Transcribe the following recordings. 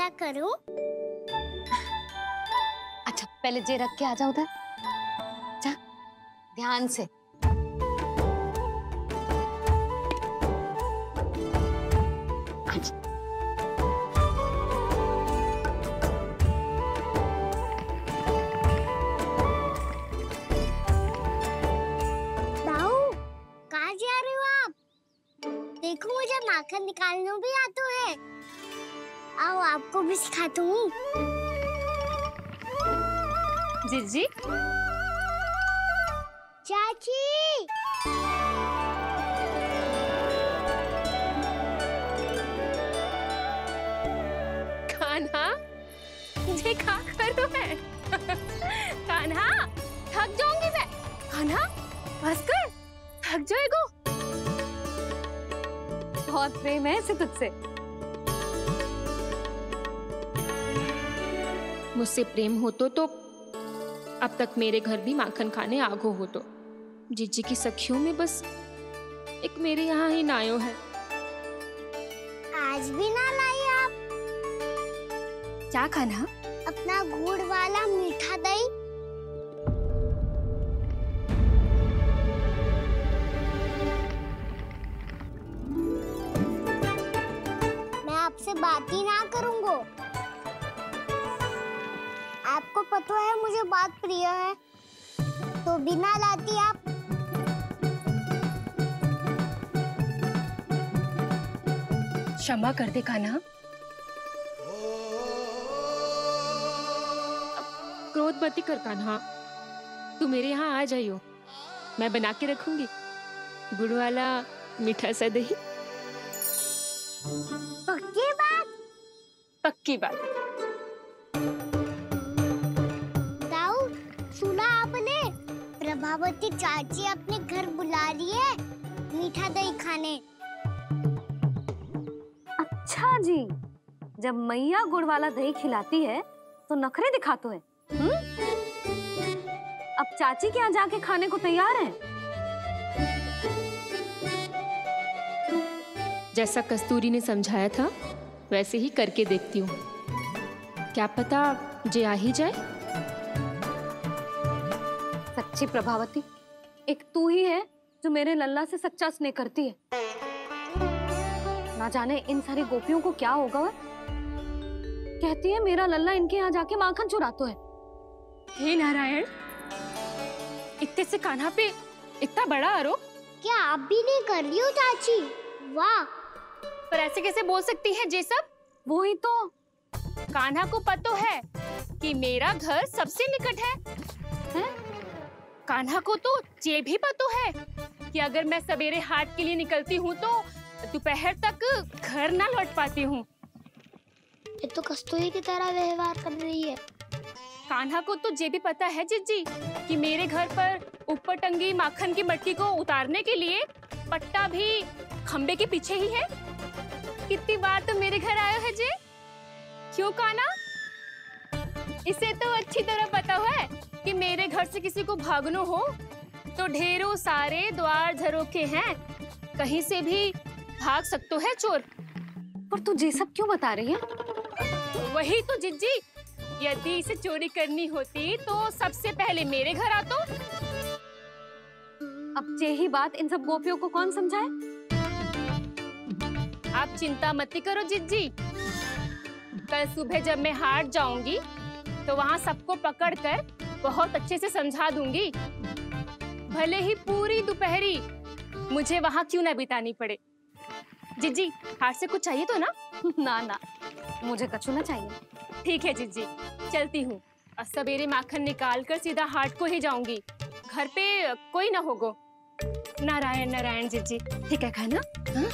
क्या करूं? अच्छा पहले जे रख के आ जाओ उधर, जा ध्यान से। दाऊ, कहाँ जा रहे हो आप? देखो मुझे माखन निकालना भी आता है। आओ आपको भी सिखाता हूँ। जीजी, चाची, कान्हा ये क्या कर रहे है? कान्हा थक जाऊंगी मैं। कान्हा बस कर, थक जाएगा। बहुत प्रेम है इसे तुझसे। मुझसे प्रेम हो तो अब तक मेरे घर भी माखन खाने आगो हो तो। जीजी की सखियों में बस एक मेरे यहाँ ही नायो है। आज भी ना लाई आप? क्या कान्हा? अपना गुड़ वाला मीठा दही। मैं आपसे बात ही ना करूंगा। आपको पता है मुझे बात प्रिय है, तो बिना लाती आप। क्षमा कर दे कान्हा। क्रोध मत कर कान्हा, तू मेरे यहाँ आ जाइयो, मैं बना के रखूंगी गुड़ वाला मीठा सा दही। पक्की बात? पक्की बात। दाऊ, सुना आपने? प्रभावती चाची अपने घर बुला रही है मीठा दही खाने। अच्छा जी, जब मैया गुड़ वाला दही खिलाती है तो नखरे दिखाते हैं। अब चाची के यहाँ जाके खाने को तैयार हैं। जैसा कस्तूरी ने समझाया था वैसे ही करके देखती हूँ, क्या पता जे आ ही जाए। सच्ची प्रभावती, एक तू ही है जो मेरे लल्ला से सच्चा स्नेह करती है। ना जाने इन सारी गोपियों को क्या होगा। वह कहती है मेरा लल्ला इनके यहाँ जाके माखन चुराता है। हे नारायण, इतने से कान्हा पे इतना बड़ा आरोप। क्या आप भी नहीं कर रही हो चाची? वाह, पर ऐसे कैसे बोल सकती है जे सब? वो ही तो। कान्हा को पता है कि मेरा घर सबसे निकट है, हैं? कान्हा को तो ये भी पता है कि अगर मैं सवेरे हाट के लिए निकलती हूँ तो दोपहर तक घर ना लौट पाती हूँ। ये तो कस्तूरी की तरह व्यवहार कर रही है। कान्हा को तो ये भी पता है जीजी कि मेरे घर पर ऊपर टंगी माखन की मटकी को उतारने के लिए पट्टा भी खंबे के पीछे ही है। कितनी बार तो मेरे घर आया है जी। क्यों कान्हा? इसे तो अच्छी तरह पता है कि मेरे घर से किसी को भागना हो तो ढेरों सारे द्वार झरोखे हैं, कहीं से भी भाग सकते है चोर। पर तू ये सब क्यों बता रही है? वही तो जिज्जी, यदि इसे चोरी करनी होती तो सबसे पहले मेरे घर आतो। अब यही बात इन सब गोपियों को कौन समझाए? आप चिंता मत करो जिज्जी, कल सुबह जब मैं हाट जाऊंगी तो वहाँ सबको पकड़कर बहुत अच्छे से समझा दूंगी, भले ही पूरी दोपहरी मुझे वहाँ क्यों ना बितानी पड़े। जिज्जी, हाट से कुछ चाहिए तो ना? ना ना, मुझे कछु ना चाहिए। ठीक है जिज्जी, चलती हूँ। सवेरे माखन निकाल कर सीधा हाट को ही जाऊंगी, घर पे कोई ना होगो। नारायण नारायण जिज्जी, ठीक है खाना? हाँ?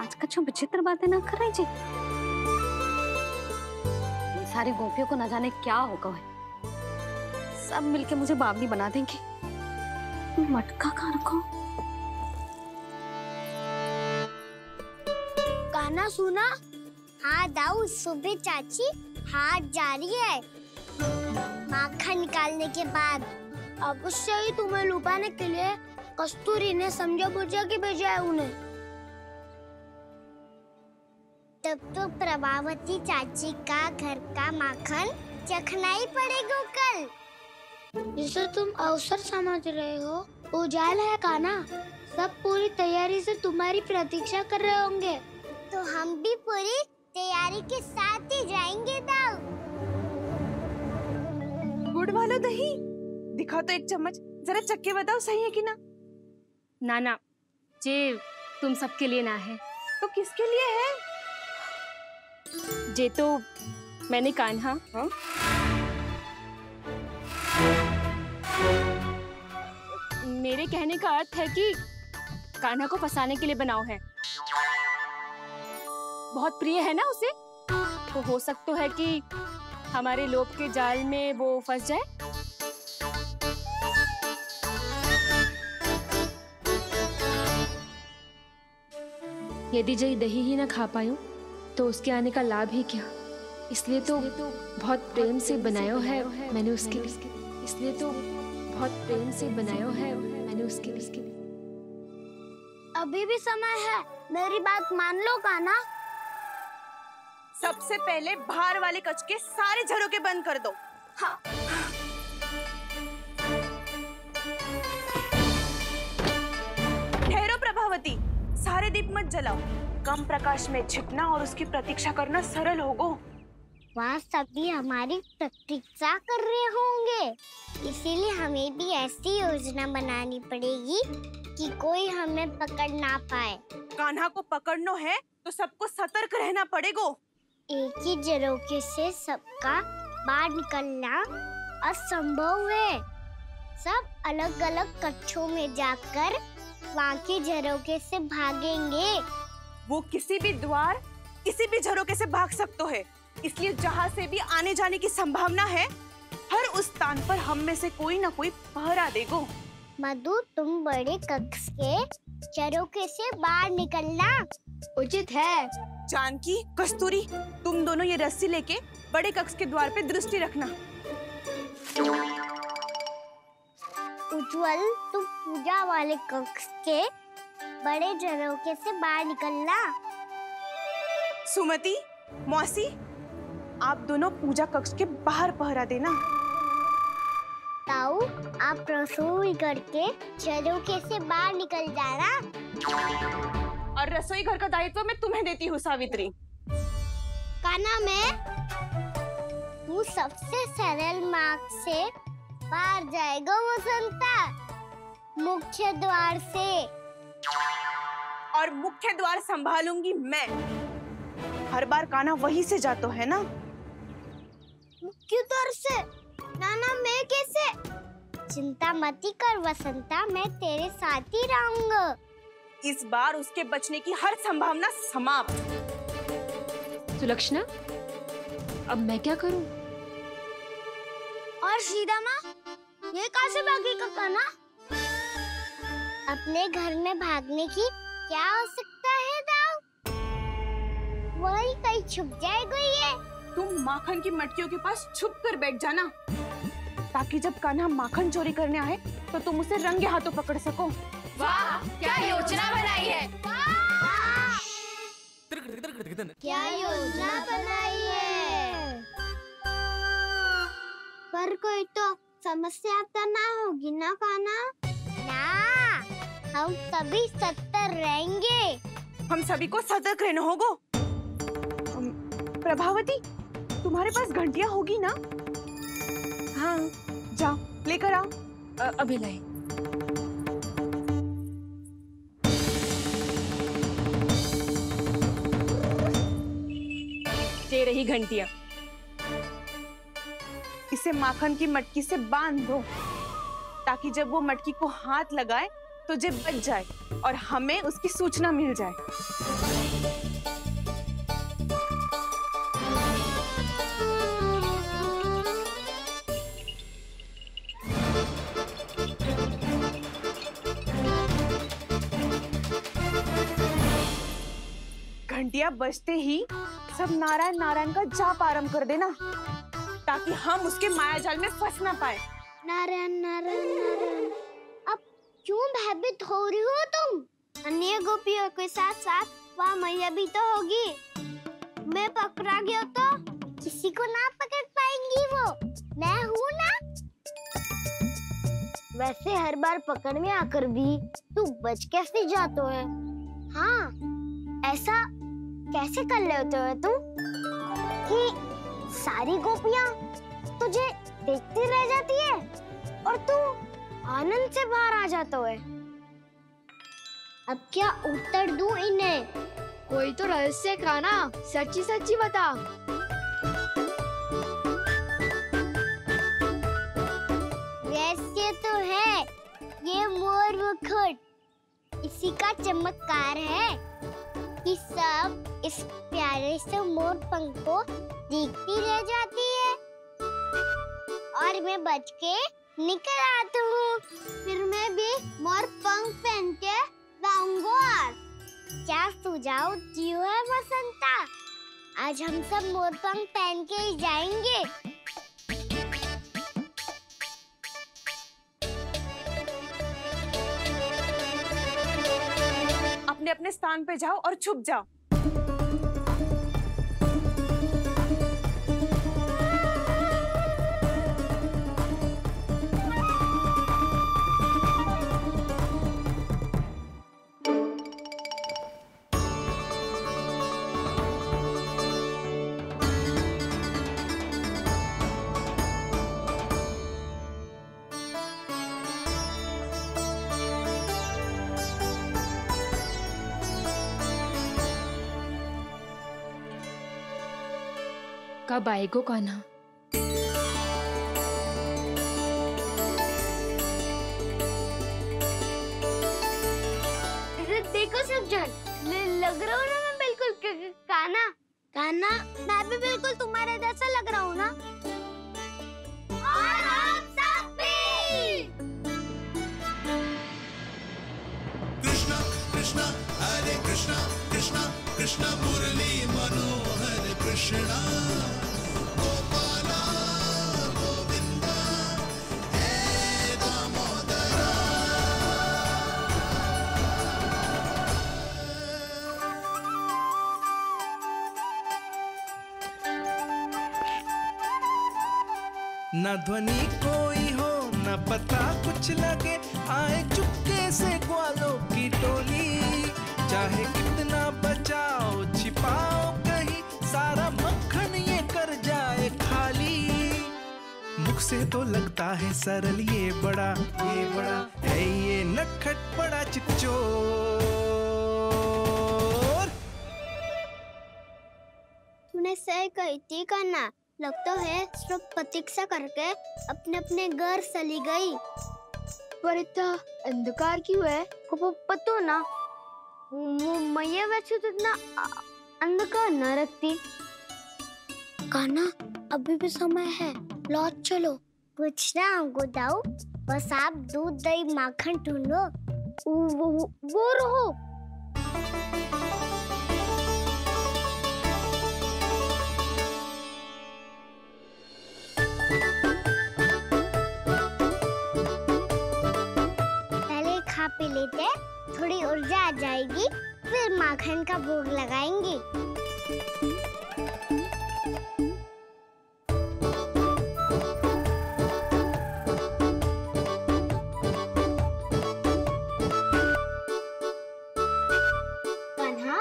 आज कछु विचित्र बातें ना कर रही जी। इन सारी गोपियों को न जाने क्या होगा है। सब मिलके मुझे बावली बना देंगे। मटका कहाँ रखो? गाना सुना? हाँ दाऊ, सुबह चाची हाट जा रही है माखन निकालने के बाद। अवश्य ही तुम्हें लुभाने के लिए कस्तूरी ने समझा बुझा के भेजा है उन्हें। तब तो प्रभावती चाची का घर का माखन चखना ही पड़ेगा कल। जिसे तुम अवसर समझ रहे हो, उजाला है काना। सब पूरी तैयारी से तुम्हारी प्रतीक्षा कर रहे होंगे। तो हम भी पूरी तैयारी के साथ ही जाएंगे दाऊ। गुड़ वाला दही दिखा तो एक चम्मच, जरा चख के बताओ सही है कि ना। ना जे तुम सबके लिए ना है। तो किसके लिए है? जे तो मैंने कान्हा मेरे कहने का अर्थ है कि कान्हा को फंसाने के लिए बनाओ है। बहुत प्रिय है ना उसे, तो हो सकता है कि हमारे लोभ के जाल में वो फंस जाए। यदि जय दही ही ना खा पायूं तो उसके आने का लाभ ही क्या। इसलिए तो बहुत प्रेम से बनाया है मैंने उसके लिए। इसलिए तो बहुत प्रेम से बनाया है मैंने उसके लिए। अभी भी समय है, मेरी बात मान लो काना। सबसे पहले बाहर वाले कच के सारे झरोके बंद कर दो। हाँ। ठहरो प्रभावती, सारे दीप मत जलाओ। कम प्रकाश में छिपना और उसकी प्रतीक्षा करना सरल होगा। वहाँ सभी हमारी प्रतीक्षा कर रहे होंगे, इसीलिए हमें भी ऐसी योजना बनानी पड़ेगी कि कोई हमें पकड़ ना पाए। कान्हा को पकड़ना है तो सबको सतर्क रहना पड़ेगा। एक ही झरोखे से सबका बाहर निकलना असंभव है। सब अलग अलग कक्षों में जाकर वहाँ के झरोखे से भागेंगे। वो किसी भी द्वार, किसी भी झरोखे से भाग सकते है, इसलिए जहाँ से भी आने जाने की संभावना है, हर उस स्थान पर हम में से कोई ना कोई पहरा देगा। मधु, तुम बड़े कक्ष के झरोखे से बाहर निकलना उचित है। जानकी, कस्तूरी, तुम दोनों ये रस्सी लेके बड़े कक्ष के द्वार पे दृष्टि रखना। उज्जवल, तुम पूजा वाले कक्ष के बड़े झरोखे से बाहर निकलना। सुमति, मौसी, आप दोनों पूजा कक्ष के बाहर पहरा देना। ताऊ, आप रसोई करके झरोखे से बाहर निकल जाना। और रसोई घर का दायित्व मैं तुम्हें देती हूँ सावित्री। काना, तू सबसे सरल मार्ग से बाहर जाएगा वसंता, मुख्य द्वार से। और मुख्य द्वार संभालूंगी मैं। हर बार कान्हा वहीं से जाता है ना। मुख्य द्वार से? नाना, मैं कैसे? चिंता मत कर वसंता, मैं तेरे साथ ही रहूंगा। इस बार उसके बचने की हर संभावना समाप्त। सुलक्षणा, अब मैं क्या करूं? और सीधा माँ, ये कहाँ से भागेगा कान्हा? अपने घर में भागने की क्या हो सकता है दाऊ? वही कहीं छुप जाएगा ये। तुम माखन की मटकियों के पास छुप कर बैठ जाना, ताकि जब कान्हा माखन चोरी करने आए तो तुम उसे रंगे हाथों पकड़ सको। वाह, क्या योजना बनाई है। क्या योजना बनाई है? पर कोई तो समस्या तो ना होगी ना कान्हा? ना, हम सभी सतर्क रहेंगे। हम सभी को सतर्क रहना होगा। प्रभावती, तुम्हारे पास घंटियां होगी ना? हाँ, जाओ लेकर आओ। अभी लाई। ये रही घंटियां। इसे माखन की मटकी से बांध दो, ताकि जब वो मटकी को हाथ लगाए तो जे बच जाए और हमें उसकी सूचना मिल जाए। घंटियां बजते ही सब नारायण नारायण का जाप आरंभ कर देना, ताकि हम उसके मायाजाल में फंस ना पाए। नारायण नारायण नारायण। अब क्यों भयभीत हो रही हो तुम? अन्य गोपियों के साथ साथ वहाँ मैया भी तो होगी। मैं पकड़ा गया तो किसी को ना पकड़ पाएंगी वो, मैं हूँ ना। वैसे हर बार पकड़ में आकर भी तू बच कैसे जाता है? हाँ, ऐसा कैसे कर लेते हो तुम कि सारी गोपियाँ तुझे देखती रह जाती है और तू आनंद से बाहर आ जाता है? अब क्या उत्तर दूं इन्हें? कोई तो रहस्य का ना, सच्ची सच्ची बता। रहस्य तो है, ये मोर मुकुट इसी का चमत्कार है कि सब इस प्यारे से मोर पंख को देखती रह जाती है और मैं बच के निकल आता हूँ। फिर मैं भी मोर पंख पहन के गाऊंगा। क्या सुझाव दियो है बसंता? आज हम सब मोर पंख पहन के ही जाएंगे। अपने अपने स्थान पे जाओ और छुप जाओ। कब आएगो कान्हा? देखो सब जन, लग रहा हूँ ना मैं बिल्कुल कान्हा। कान्हा, मैं भी बिल्कुल तुम्हारे जैसा लग रहा हूँ ना? और हम सब भी। कृष्णा कृष्णा हरे कृष्णा कृष्णा कृष्णा मुरली मनोहर कृष्णा गोपाला गोविंदा हे दामोदरा। न ध्वनि कोई हो न पता कुछ लगे, आए चुपके से ग्वालों की टोली। चाहे कितना बचाओ छिपाओ कहीं, सारा मक्खन ये कर जाए खाली। मुख से तो लगता है सरल, ये बड़ा है ये नटखट बड़ा चिकचोर। तूने सही कही थी कान्हा, लगता है सब प्रतीक्षा करके अपने अपने घर चली गई। पर इतना अंधकार क्यों है? पतो ना, मैया वैसे तो इतना अंधकार न रखती। कान्हा, अभी भी समय है, लौट चलो। कुछ ना हमको दाऊ, बस आप दूध दही माखन ढूंढो। वो रहो। पहले खा पी लेते, थोड़ी ऊर्जा आ जाएगी, फिर माखन का भोग लगाएंगे। कान्हा,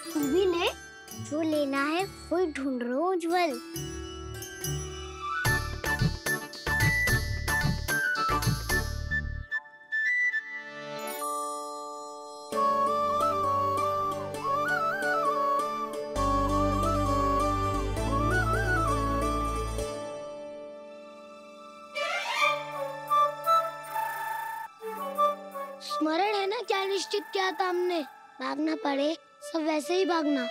तू भी ले, जो लेना है वही ढूंढ रहा हूँ उज्जवल। स्मरण है ना क्या निश्चित किया था हमने? भागना पड़े सब वैसे ही भागना।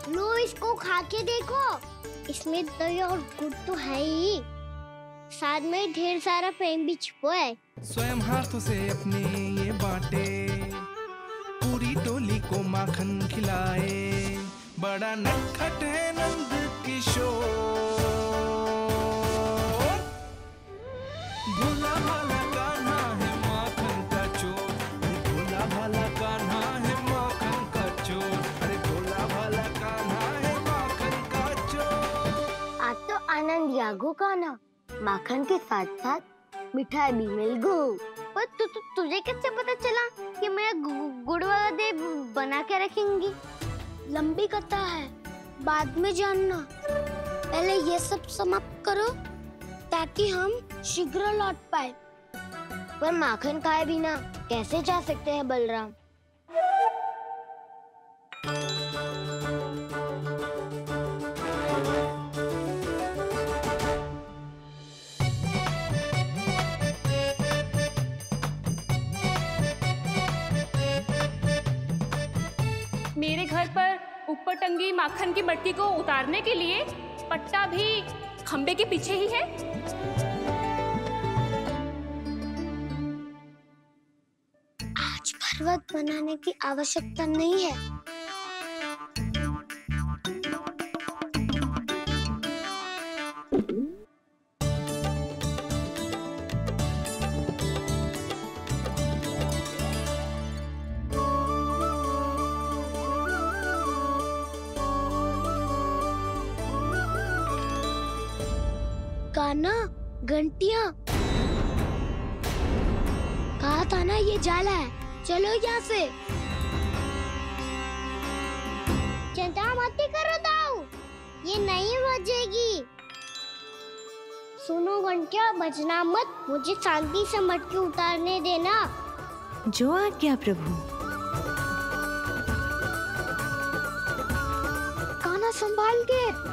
लो, इसको खा के देखो, इसमें दही और गुड़ तो है ही। साथ में ढेर सारा प्रेम भी छुपा है। स्वयं हाथों से अपने ये बांटे, पूरी टोली को माखन खिलाए, बड़ा नटखट है नंद किशोर। भोला भाला कान्हा है माखन का चोर, भोला भाला कान्हा है माखन का चोर, अरे भोला भाला कान्हा है माखन का चोर। आज तो आनंद यागो का ना, माखन के साथ साथ मिठाई भी मिल गई। पर तुझे कैसे पता चला कि मैं गुड़ वाला दे बना के रखेंगी? लंबी कथा है, बाद में जानना। पहले ये सब समाप्त करो ताकि हम शीघ्र लौट पाए। पर माखन खाए बिना कैसे जा सकते हैं बलराम? मेरे घर पर ऊपर टंगी माखन की मटकी को उतारने के लिए पट्टा भी खंबे के पीछे ही है। आज पर्वत बनाने की आवश्यकता नहीं है। कान्हा, घंटियां, कहा था ना ये जाला है। चलो यहाँ से। चिंता मत करो दाऊ, ये नहीं बजेगी। सुनो घंटिया, बजना मत, मुझे शांति से मटकी उतारने देना। जो आज्ञा प्रभु। कान्हा संभाल के।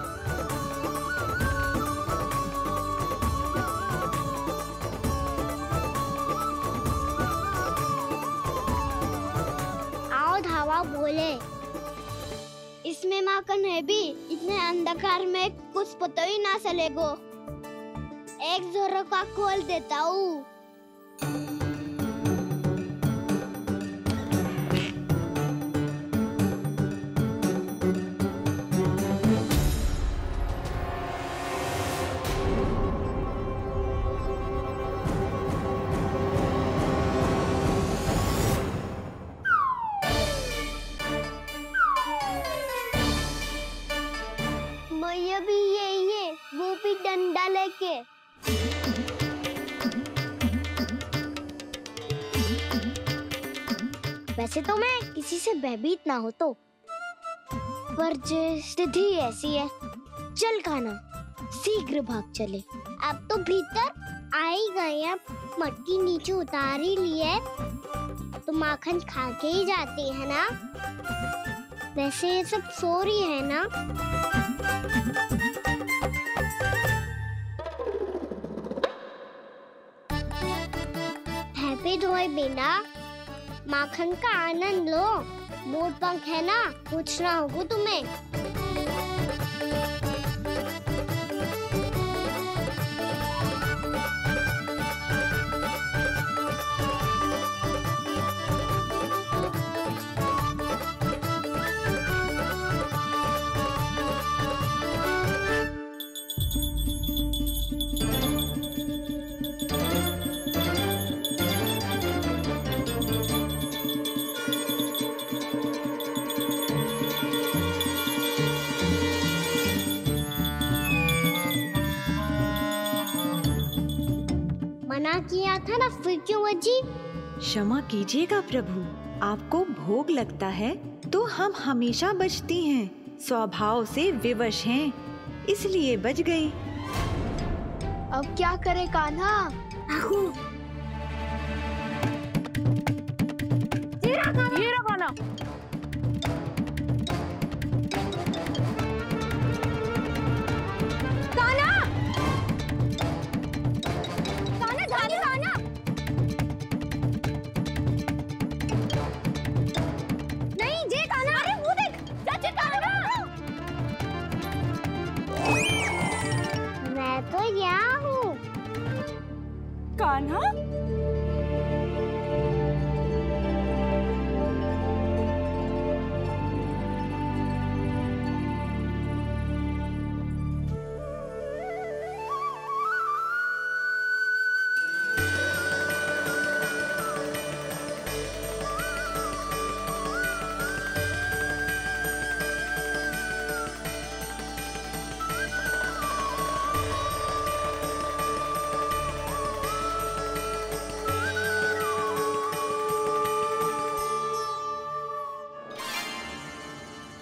हवा बोले, इसमें माखन है भी, इतने अंधकार में कुछ पता ही ना चलेगा। एक जोरों का खोल देता हूँ। भी यही है, वो भी डंडा लेके। वैसे तो मैं किसी से भयभीत ना हो तो, पर स्थिति ऐसी है। चल कान्हा, शीघ्र भाग चले। अब तो भीतर आ ही गए, अब मटकी नीचे उतार ही लिए तो माखन खा के ही जाते हैं ना। वैसे ये सब सो रही है ना। हैप्पी धोए बिना माखन का आनंद लो। मोर पंख है ना, पूछना होगा तुम्हें। मना किया था ना, फिर क्यों बजी? क्षमा कीजिएगा प्रभु, आपको भोग लगता है तो हम हमेशा बजती हैं। स्वभाव से विवश हैं, इसलिए बज गई। अब क्या करे कान्हा? ये रखो ना। कान्हा,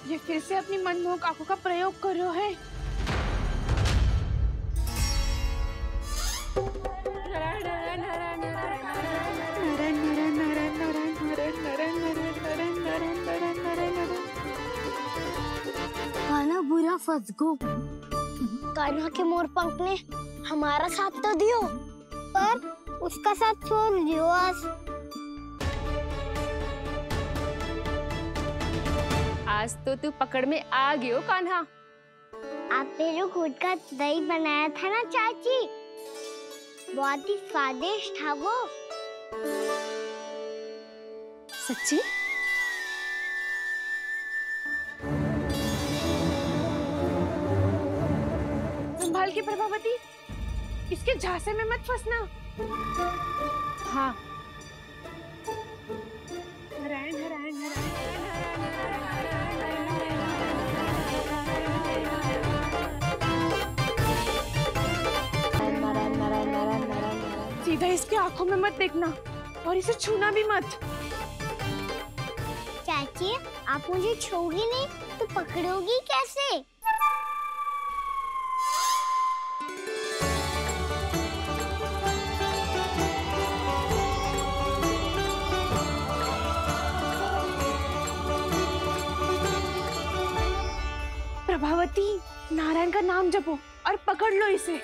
ये फिर से अपनी मनमोहक आंखों का प्रयोग कर रहे है। कान्हा बुरा फंस गो। कान्हा के मोर पंख ने हमारा साथ तो दियो, पर उसका साथ छोड़ दियो आज। आज तो तू पकड़ में आ गई हो कान्हा। आपने जो खुद का दही बनाया था ना चाची, बहुत ही स्वादिष्ट था वो। सच्ची? संभाल के प्रभावती, इसके झांसे में मत फंसना। हाँ। नारायण नारायण नारायण। सीधा इसके आंखों में मत देखना और इसे छूना भी मत। चाची, आप मुझे छोड़ोगी नहीं तो पकड़ोगी कैसे? प्रभावती, नारायण का नाम जपो और पकड़ लो इसे।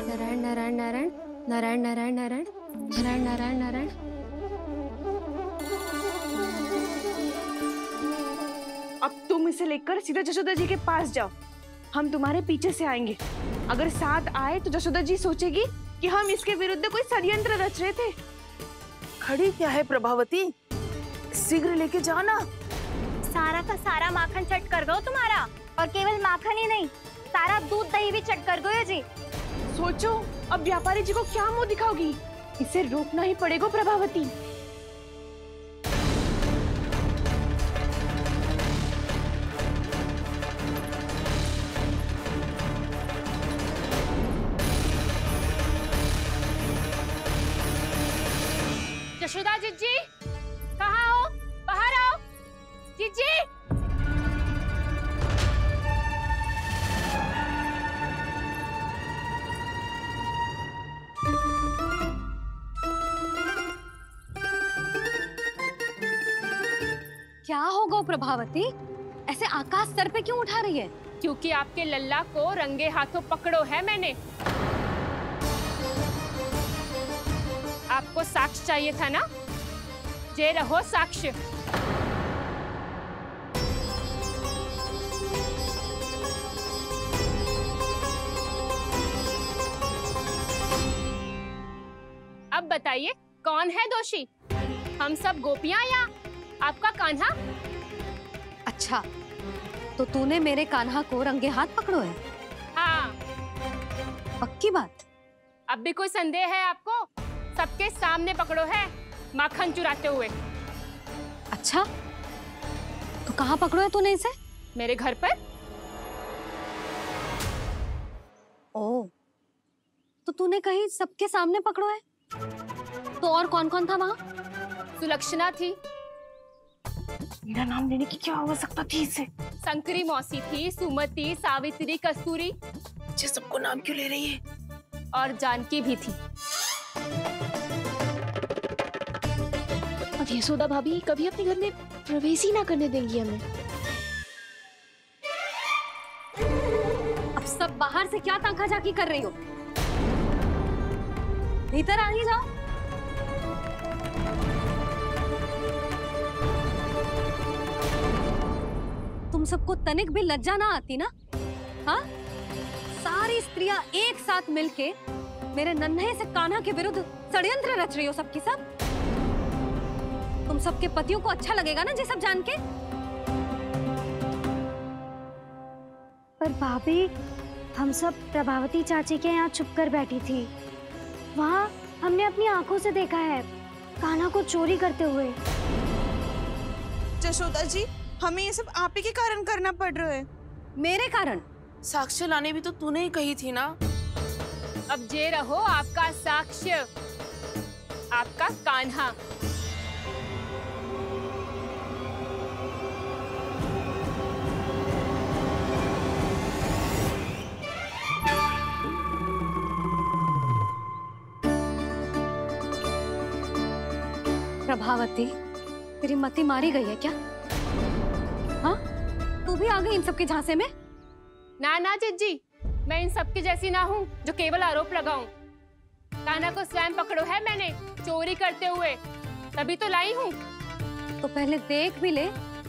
नारायण नारायण नारायण नारायण नारायण नारायण नारायण नारायण नारायण। अब तुम इसे लेकर सीधा जशोदा जी के पास जाओ, हम तुम्हारे पीछे से आएंगे। अगर साथ आए तो जशोदा जी सोचेगी कि हम इसके विरुद्ध कोई षड्यंत्र रच रहे थे। खड़ी क्या है प्रभावती, शीघ्र लेके जाओ ना। सारा का सारा माखन चट कर गो तुम्हारा, और केवल माखन ही नहीं, सारा दूध दही भी चट कर गो जी। सोचो अब व्यापारी जी को क्या मुंह दिखाओगी, इसे रोकना ही पड़ेगा प्रभावती। जशोदा जीजी, कहाँ हो? बाहर आओ जीजी। क्या होगा प्रभावती? ऐसे आकाश सर पे क्यों उठा रही है? क्योंकि आपके लल्ला को रंगे हाथों पकड़ो है मैंने। आपको साक्ष्य चाहिए था ना, जे रहो साक्ष्य। अब बताइए कौन है दोषी, हम सब गोपियां या आपका कान्हा? अच्छा, तो तूने मेरे कान्हा को रंगे हाथ पकड़ो है? हाँ। पक्की बात? अब भी कोई संदेह है आपको? सबके सामने पकड़ो है, माखन चुराते हुए। अच्छा, तो कहाँ पकड़ो है तूने इसे? मेरे घर पर। ओ, तो तूने कहीं सबके सामने पकड़ो है? तो और कौन कौन था वहाँ? सुलक्षणा थी। मेरा नाम लेने की क्या आवश्यकता थी इसे? संकरी मौसी थी, सुमति, सावित्री, कस्तूरी। ये सबको नाम क्यों ले रही है? और जानकी भी थी। अब यशोदा भाभी कभी अपने घर में प्रवेश ही ना करने देंगी हमें। अब सब बाहर से क्या ताका झाकी कर रही हो? भीतर आ ही जाओ। तुम सबको तनिक भी लज्जा ना आती ना? हाँ? सारे सारी स्त्रियां एक साथ मिलके मेरे नन्हे से कान्हा के विरुद्ध षड्यंत्र रच रही हो सबकी सब। तुम सबके पतियों को अच्छा लगेगा ना ये सब जान के? पर भाभी, हम सब प्रभावती चाची के यहाँ छुप कर बैठी थी। वहाँ हमने अपनी आंखों से देखा है कान्हा को चोरी करते हुए। जशोदा जी, हमें ये सब आप ही के कारण करना पड़ रहा है। मेरे कारण? साक्ष्य लाने भी तो तूने ही कही थी ना। अब जे रहो आपका साक्ष्य, आपका कान्हा। प्रभावती, तेरी मति मारी गई है क्या? हाँ, तू भी आ गई इन सबके झांसे में? ना ना जिज्जी, मैं इन सबकी जैसी ना हूँ जो केवल आरोप लगाऊं। कान्हा को स्वयं पकड़ो है मैंने चोरी करते हुए, तभी तो लाई हूँ। तो पहले देख भी ले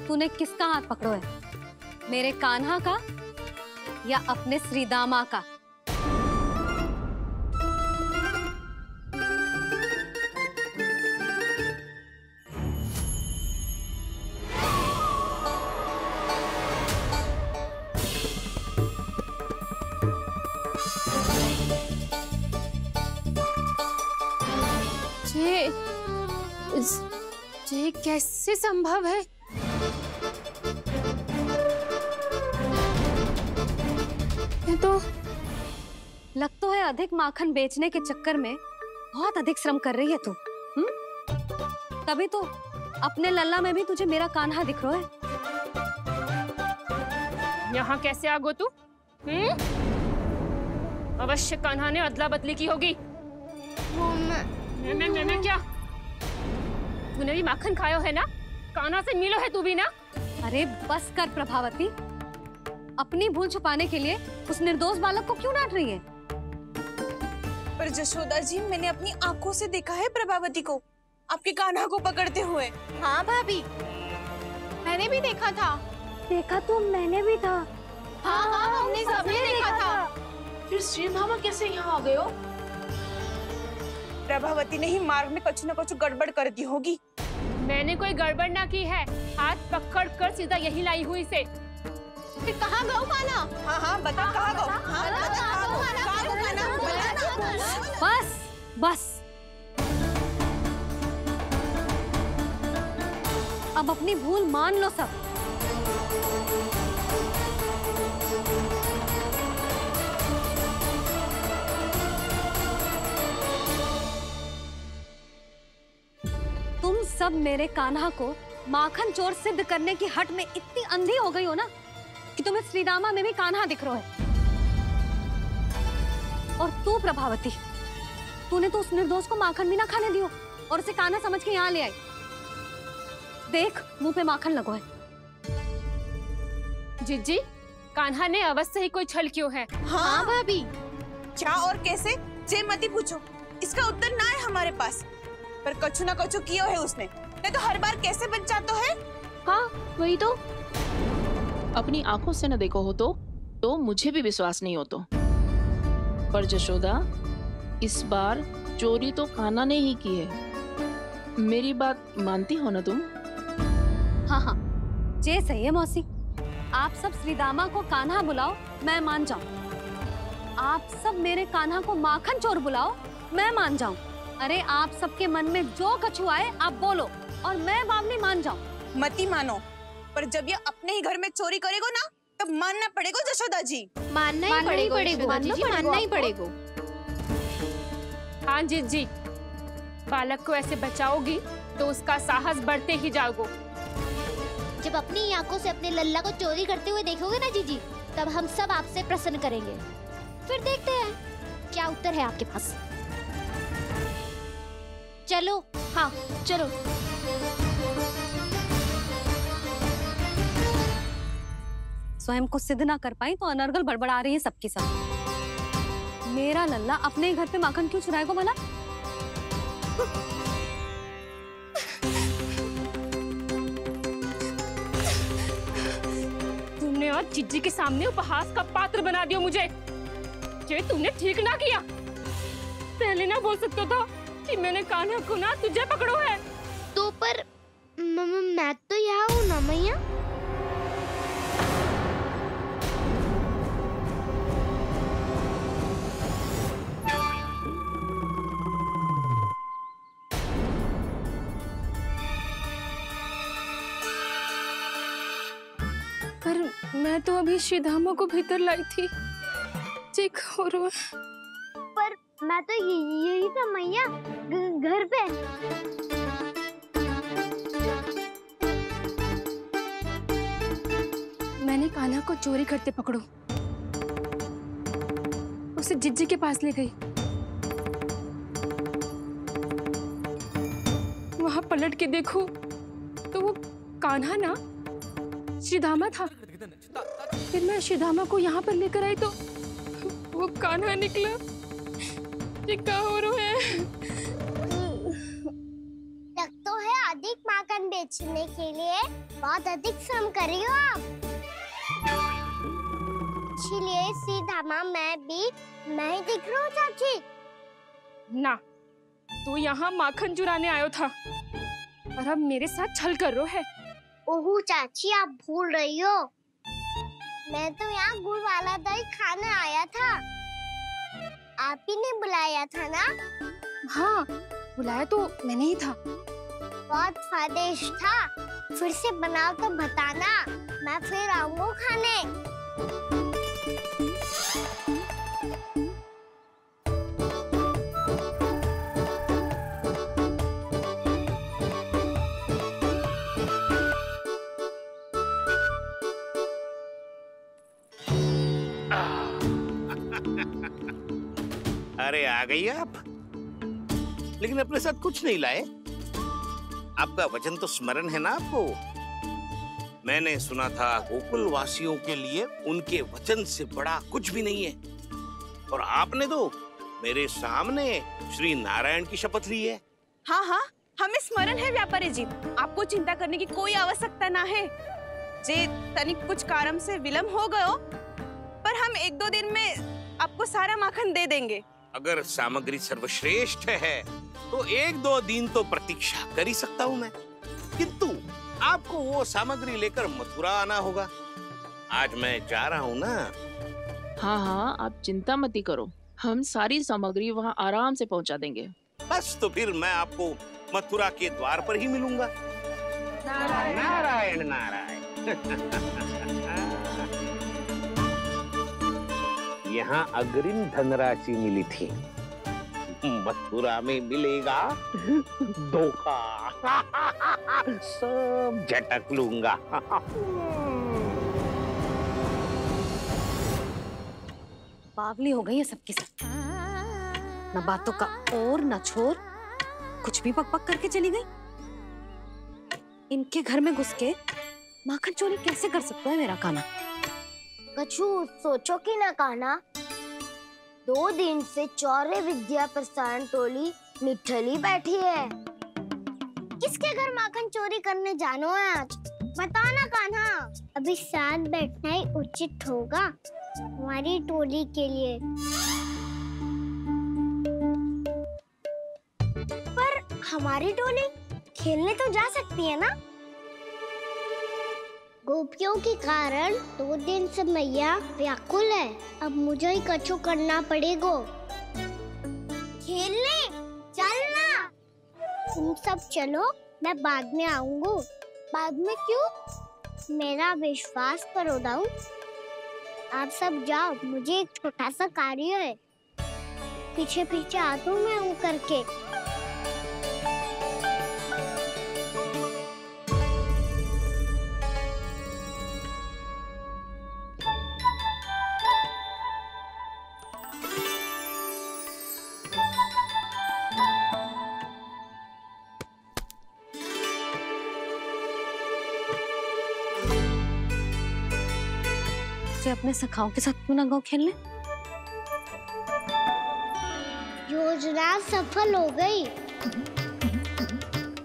तूने किसका हाथ पकड़ो है, मेरे कान्हा का या अपने श्रीदामा का? ये कैसे संभव है? ये तो लग तो है अधिक माखन बेचने के चक्कर में बहुत अधिक श्रम कर रही है तू। तभी तो अपने लल्ला में भी तुझे मेरा कान्हा दिख रहा है। यहाँ कैसे आ गो तू? अवश्य कान्हा ने अदला बदली की होगी। मैं क्या? तूने भी माखन खायो है ना? कान्हा से मिलो है तू भी ना? अरे बस कर प्रभावती, अपनी भूल छुपाने के लिए उस निर्दोष बालक को क्यों डांट रही है? पर जशोदा जी, मैंने अपनी आंखों से देखा है प्रभावती को आपके कान्हा को पकड़ते हुए। हाँ भाभी, मैंने भी देखा था। देखा तो मैंने भी था। हाँ हाँ, हमने सबने देखा था। फिर श्रीदामा कैसे यहाँ आ गए हो? प्रभावती ने ही मार्ग में कुछ न कुछ गड़बड़ कर दी होगी। मैंने कोई गड़बड़ ना की है, हाथ पकड़ कर सीधा यही लाई हुई से। फिर कहाँ गौ कान्हा? हाँ हाँ, बता कहाँ गो? हाँ बस बस, अब अपनी भूल मान लो सब। तुम सब मेरे कान्हा को माखन चोर सिद्ध करने की हट में इतनी अंधी हो गई हो ना कि तुम्हें श्रीदामा में भी कान्हा दिख रहा है। और तू प्रभावती, तूने तो उस निर्दोष को माखन भी ना खाने दियो और उसे कान्हा समझ के यहाँ ले आई। देख, मुंह पे माखन लगो है। जिज्जी, कान्हा ने अवश्य ही कोई छल क्यों है। हाँ भाभी। क्या और कैसे? जे मती पूछो, इसका उत्तर ना है हमारे पास। पर कछु ना कछु किया है उसने, नहीं तो हर बार कैसे बच जाता है। हाँ वही तो। अपनी आंखों से न देखो हो तो मुझे भी विश्वास नहीं हो तो। पर जशोदा, इस बार चोरी तो कान्हा ने ही की है। मेरी बात मानती हो ना तुम? हाँ हाँ, जे सही है मौसी। आप सब श्रीदामा को कान्हा बुलाओ, मैं मान जाऊं। आप सब मेरे कान्हा को माखन चोर बुलाओ, मैं मान जाऊं। अरे आप सबके मन में जो कछु आए आप बोलो और मैं बावली मान जाऊं। मती मानो, पर जब ये अपने ही घर में चोरी करेगो ना, तब मानना पड़ेगा जशोदा जी। मानना ही पड़ेगा, मानना ही पड़ेगा। हाँ जिज्जी, बालक को ऐसे बचाओगी तो उसका साहस बढ़ते ही जाओगे। जब अपनी आंखों से अपने लल्ला को चोरी करते हुए देखोगे ना जीजी, तब हम सब आपसे प्रसन्न करेंगे। फिर देखते हैं क्या उत्तर है आपके पास। चलो, हाँ चलो। स्वयं को सिद्ध ना कर पाई तो अनर्गल बड़बड़ा रही है सबकी सब। मेरा लल्ला अपने ही घर पे माखन क्यों चुराएगा भला? तुमने आज जिज्जी के सामने उपहास का पात्र बना दिया मुझे। ये तुमने ठीक ना किया। पहले ना बोल सकता था कि मैंने कान्हा को ना तुझे पकड़ो है। तो पर मैं तो यहाँ हूँ ना मैया। पर मैं तो अभी श्रीधामा को भीतर लाई थी। चेक हो रहा है। पर मैं तो यही था मैया, घर पे। मैंने कान्हा को चोरी करते पकड़ो, उसे जिज्जी के पास ले गई। वहां पलट के देखो तो वो कान्हा ना श्रीधामा था। फिर मैं श्रीधामा को यहाँ पर लेकर आई तो वो कान्हा निकला। ये क्या हो रहा है? लग तो है अधिक माखन बेचने के लिए बहुत अधिक श्रम कर रही हो आप। इसलिए श्रीधामा मैं ही दिख रहा हूँ चाची। ना, तू यहाँ माखन चुराने आयो था और अब मेरे साथ छल कर रहा है। ओह चाची, आप भूल रही हो, मैं तो यहाँ गुड़ वाला दही खाने आया था। आप ही ने बुलाया था ना? हाँ, बुलाया तो मैंने ही था। बहुत स्वादिष्ट था। फिर से बनाओ तो बताना, मैं फिर आऊंगा खाने। अरे आ गई आप, लेकिन अपने साथ कुछ नहीं लाए। आपका वचन तो स्मरण है ना आपको? मैंने सुना था गोकुल वासियों के लिए उनके वचन से बड़ा कुछ भी नहीं है, और आपने तो मेरे सामने श्री नारायण की शपथ ली है। हाँ हाँ, हमें स्मरण है व्यापारी जी। आपको चिंता करने की कोई आवश्यकता ना है। जे तनिक कुछ कारण से विलंब हो गयो, पर हम 1-2 दिन में आपको सारा माखन दे देंगे। अगर सामग्री सर्वश्रेष्ठ है तो 1-2 दिन तो प्रतीक्षा कर ही सकता हूँ मैं, किंतु आपको वो सामग्री लेकर मथुरा आना होगा। आज मैं जा रहा हूँ ना। हाँ हाँ, आप चिंता मत करो, हम सारी सामग्री वहाँ आराम से पहुँचा देंगे। बस तो फिर मैं आपको मथुरा के द्वार पर ही मिलूंगा। नारायण नारायण नारायण। यहाँ अग्रिम धनराशि मिली थी, मथुरा में मिलेगा धोखा। सब झटक लूंगा। बावली हो गई है सबकी सब। न बातों का और न छोर, कुछ भी पक पक करके चली गई। इनके घर में घुस के माखन चोरी कैसे कर सकता है मेरा कान्हा? कछु सोचो कि ना कान्हा, 2 दिन से चौरे विद्या प्रसारण टोली निठली बैठी है। किसके घर माखन चोरी करने जानो है आज? बताओ ना कान्हा। अभी साथ बैठना ही उचित होगा हमारी टोली के लिए। पर हमारी टोली खेलने तो जा सकती है ना? गोपियों के कारण 2 दिन से मैया व्याकुल है। अब मुझे ही कछु करना पड़ेगा। खेलने चलना। तुम सब चलो, मैं बाद में आऊंगा। बाद में क्यों? मेरा विश्वास करो दाऊ। आप सब जाओ, मुझे एक छोटा सा कार्य है। पीछे पीछे आता हूँ मैं हूँ करके। अपने सखाओं के साथ क्यों ना गाँव खेलने? योजना सफल हो गई।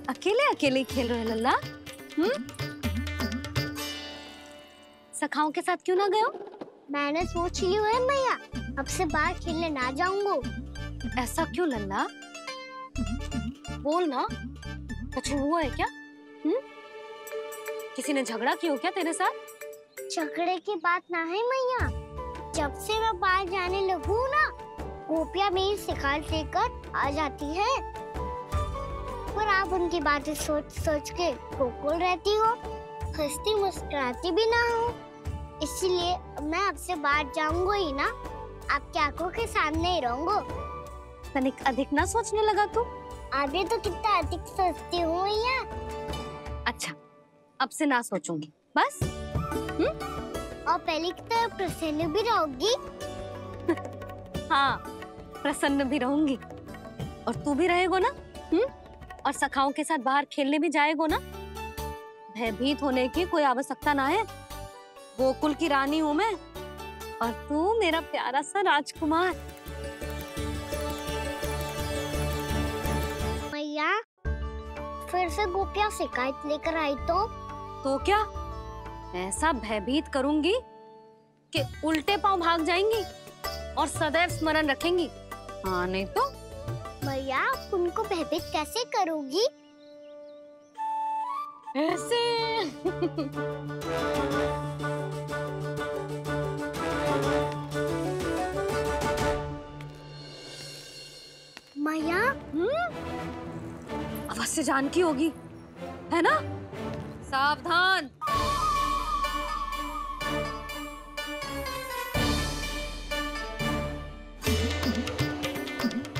अकेले अकेले खेल रहे लल्ला? सखाओं के साथ क्यों ना गए? मैंने सोच लिया है मैया, अब से बाहर खेलने ना जाऊंगा। ऐसा क्यों लल्ला? बोल ना, कुछ हुआ है क्या? किसी ने झगड़ा किया हो क्या तेरे साथ? झगड़े की बात ना है मैया। जब से मैं बाहर जाने लगू ना, गोपियाँ मेरी शिकार लेकर आ जाती है। पर आप उनकी बातें सोच सोच के गोकुल रहती हो, हंसती मुस्कुराती भी ना हो। इसलिए मैं आपसे बाहर जाऊंगा ही ना, आपकी आंखों के सामने ही रहूंगा। तनिक अधिक ना सोचने लगा तू? आगे तो कितना अधिक सोचती हूँ मैया। अच्छा, अब से ना सोचूंगी बस। और पहले की तरह प्रसन्न भी रहोगी। हाँ, प्रसन्न भी रहूंगी। और तू भी रहेगो ना? और सखाओं के साथ बाहर खेलने भी जाएगो ना? भयभीत होने की कोई आवश्यकता ना है। गोकुल की रानी हूँ मैं, और तू मेरा प्यारा सा राजकुमार। मैया, फिर से गोपियाँ शिकायत लेकर आई तो क्या? ऐसा भयभीत करूंगी कि उल्टे पांव भाग जाएंगी और सदैव स्मरण रखेंगी। हाँ नहीं तो? मैया, आप उनको भयभीत कैसे करोगी? ऐसे। मैया, अवश्य जानकी होगी, है ना? सावधान।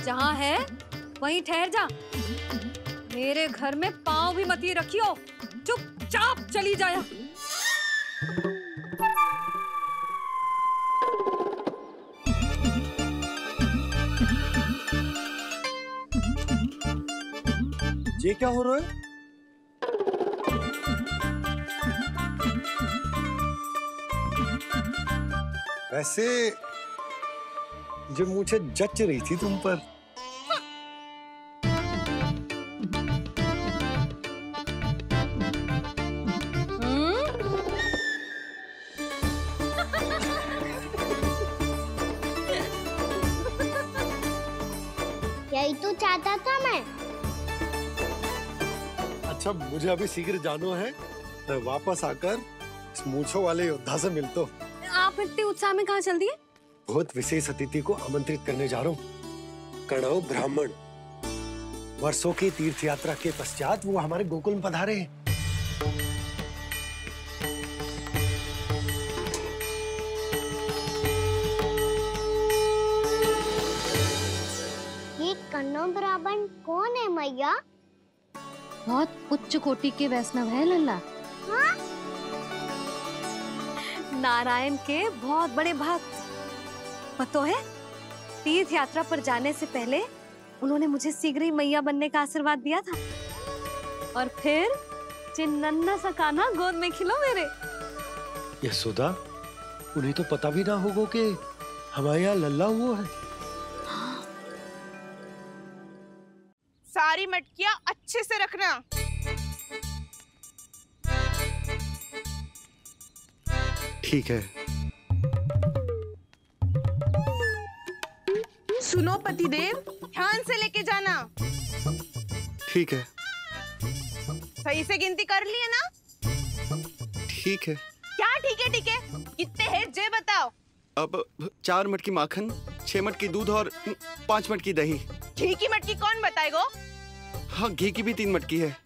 जहाँ है वहीं ठहर जा। मेरे घर में पाँव भी मत ही रखियो, चुपचाप चली जाया। ये क्या हो रहा है? वैसे जो मुझे जच रही थी तुम पर। यही तो चाहता था मैं। अच्छा, मुझे अभी शीघ्र जाना है। मैं वापस आकर इस मूंछों वाले योद्धा से मिलता हूँ। आप इतने उत्साह में कहाँ चल दिए? बहुत विशेष अतिथि को आमंत्रित करने जा रहा हूँ। कणव ब्राह्मण। वर्षों की तीर्थ यात्रा के पश्चात वो हमारे गोकुल में पधारे हैं। ये कणव ब्राह्मण कौन है मैया? बहुत उच्च कोटि के वैष्णव है लल्ला। हाँ? नारायण के बहुत बड़े भक्त। पता है, तीर्थ यात्रा पर जाने से पहले उन्होंने मुझे शीघ्र ही मैया बनने का आशीर्वाद दिया था। और फिर चिन्नन्ना सा कान्हा गोद में खिलो मेरे। यशोदा, उन्हें तो पता भी ना होगा कि हमारे यहाँ लल्ला हुआ है। सारी मटकियाँ अच्छे से रखना। ठीक है। सुनो पतिदेव, ध्यान से लेके जाना। ठीक है। सही से गिनती कर लिए ना? ठीक है। क्या ठीक है? ठीक है, कितने हैं जे बताओ। अब 4 मटकी माखन, 6 मटकी दूध और 5 मटकी दही। घी की मटकी कौन बताएगा? हाँ, घी की भी 3 मटकी है।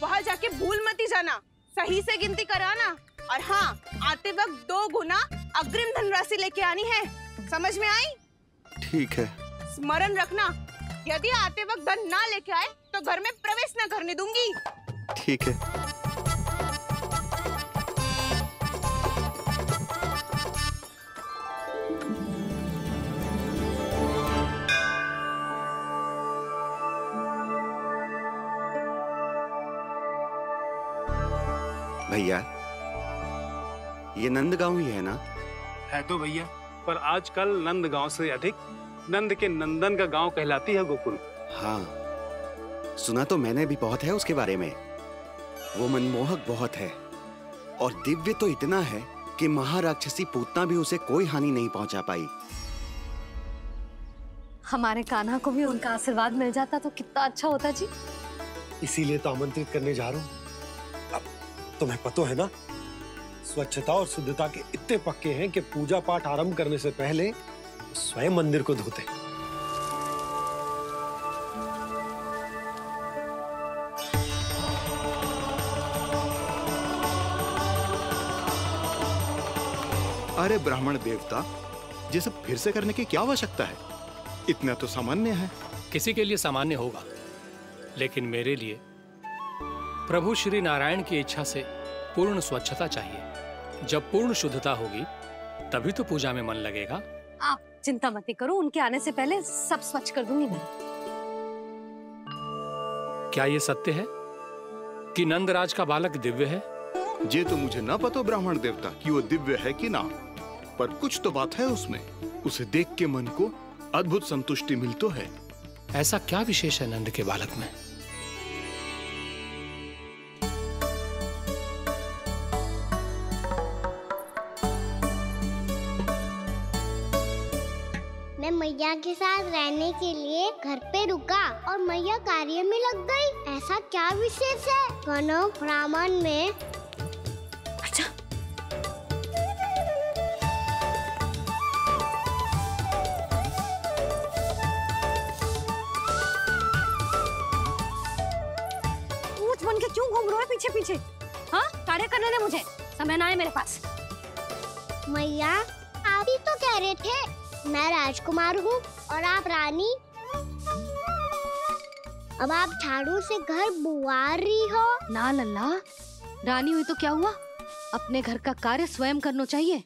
वहाँ जाके भूल मत ही जाना, सही से गिनती कराना। और हाँ, आते वक्त 2 गुना अग्रिम धनराशि लेके आनी है। समझ में आई? ठीक है। स्मरण रखना, यदि आते वक्त धन ना लेके आए तो घर में प्रवेश न करने दूंगी। ठीक है। भैया, ये नंदगांव ही है ना? है तो भैया, पर आजकल नंदगांव से अधिक नंद के नंदन का गांव कहलाती है गोकुल। हाँ, सुना तो मैंने भी बहुत है उसके बारे में। वो मनमोहक बहुत है और दिव्य तो इतना है कि महाराक्षसी पूतना भी उसे कोई हानि नहीं पहुंचा पाई। हमारे कान्हा को भी उनका आशीर्वाद मिल जाता तो कितना अच्छा होता जी। इसीलिए तो आमंत्रित करने जा रहा हूँ। अब तुम्हें पता है ना, स्वच्छता और शुद्धता के इतने पक्के हैं कि पूजा पाठ आरंभ करने से पहले स्वयं मंदिर को धोते। अरे ब्राह्मण देवता, ये सब फिर से करने की क्या आवश्यकता है? इतना तो सामान्य है। किसी के लिए सामान्य होगा, लेकिन मेरे लिए प्रभु श्री नारायण की इच्छा से पूर्ण स्वच्छता चाहिए। जब पूर्ण शुद्धता होगी तभी तो पूजा में मन लगेगा। आप चिंता मत करो, उनके आने से पहले सब स्वच्छ कर दूंगी मैं। क्या ये सत्य है कि नंदराज का बालक दिव्य है? ये तो मुझे ना पता ब्राह्मण देवता कि वो दिव्य है कि ना, पर कुछ तो बात है उसमें। उसे देख के मन को अद्भुत संतुष्टि मिल तो है। ऐसा क्या विशेष है नंद के बालक में? मैं मैया के साथ रहने के लिए घर पे रुका और मैया कार्य में लग गई। ऐसा क्या विशेष है गणों ब्राह्मण में? अच्छा, ऊंच बन के क्यों घूम रहे हो पीछे पीछे? हाँ, कार्य करने दे मुझे, समय ना है मेरे पास। मैया, आप ही तो कह रहे थे मैं राजकुमार हूँ और आप रानी। अब आप झाड़ू से घर बुआर रही हो। ना लल्ला, रानी हुई तो क्या हुआ, अपने घर का कार्य स्वयं करना चाहिए।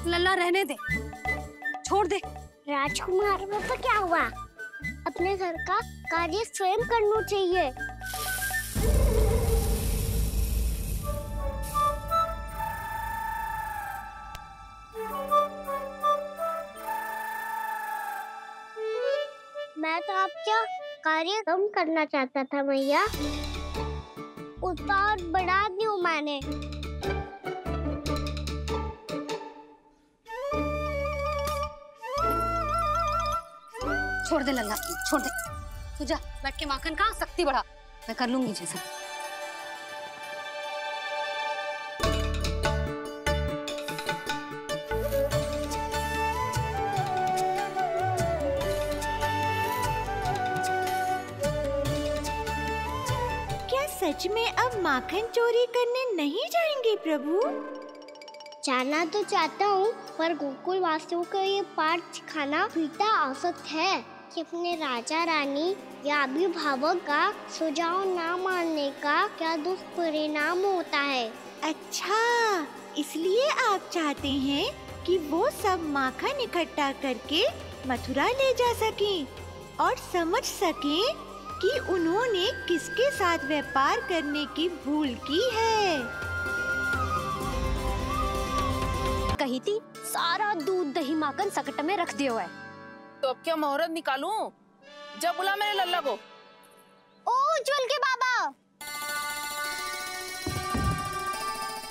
लल्ला रहने दे, छोड़ दे। राजकुमार में तो क्या हुआ, अपने घर का कार्य स्वयं करना चाहिए। मैं तो आपका कार्य कम करना चाहता था मैया, उसका और बढ़ा दूं मैंने। छोड़ दे लल्ला, छोड़ दे। तू जा बैठ के माखन खा, शक्ति बढ़ा, मैं कर लूंगी जैसा। सच में अब माखन चोरी करने नहीं जाएंगे प्रभु? जाना तो चाहता हूँ, पर गोकुल वासियों को ये पाठ सिखाना पिता औसत है कि अपने राजा रानी या अभिभावक का सुझाव ना मानने का क्या दुष्परिणाम होता है। अच्छा, इसलिए आप चाहते हैं कि वो सब माखन इकट्ठा करके मथुरा ले जा सकें और समझ सकें कि उन्होंने किसके साथ व्यापार करने की भूल की है। कही थी सारा दूध दही माखन सकट में रख दिया है। तो अब क्या मुहूर्त निकालूं? जब बुला मेरे लल्ला को। ओ उज्जवल के बाबा,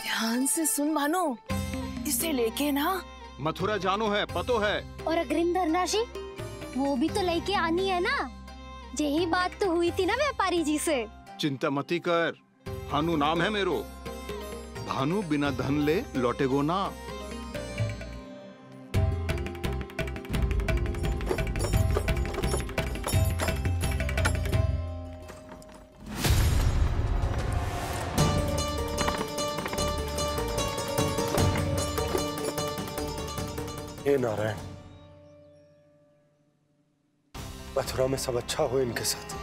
ध्यान से सुन भानु, इसे लेके ना मथुरा जानो है, पतो है। और अग्रिम धनराशि वो भी तो लेके आनी है ना। यही बात तो हुई थी ना व्यापारी जी से। चिंता मती कर, भानु नाम है मेरो। भानु बिना धन ले लौटेगो ना। हे नारायण, मथुरा में सब अच्छा हो इनके साथ।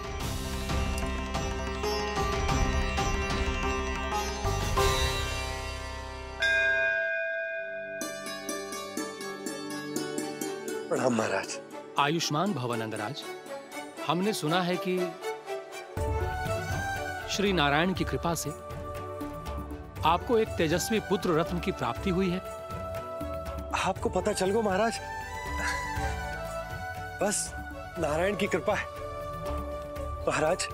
प्रणाम महाराज। आयुष्मान भव नंदराज। हमने सुना है कि श्री नारायण की कृपा से आपको एक तेजस्वी पुत्र रत्न की प्राप्ति हुई है। आपको पता चल गो महाराज, बस नारायण की कृपा है। महाराज,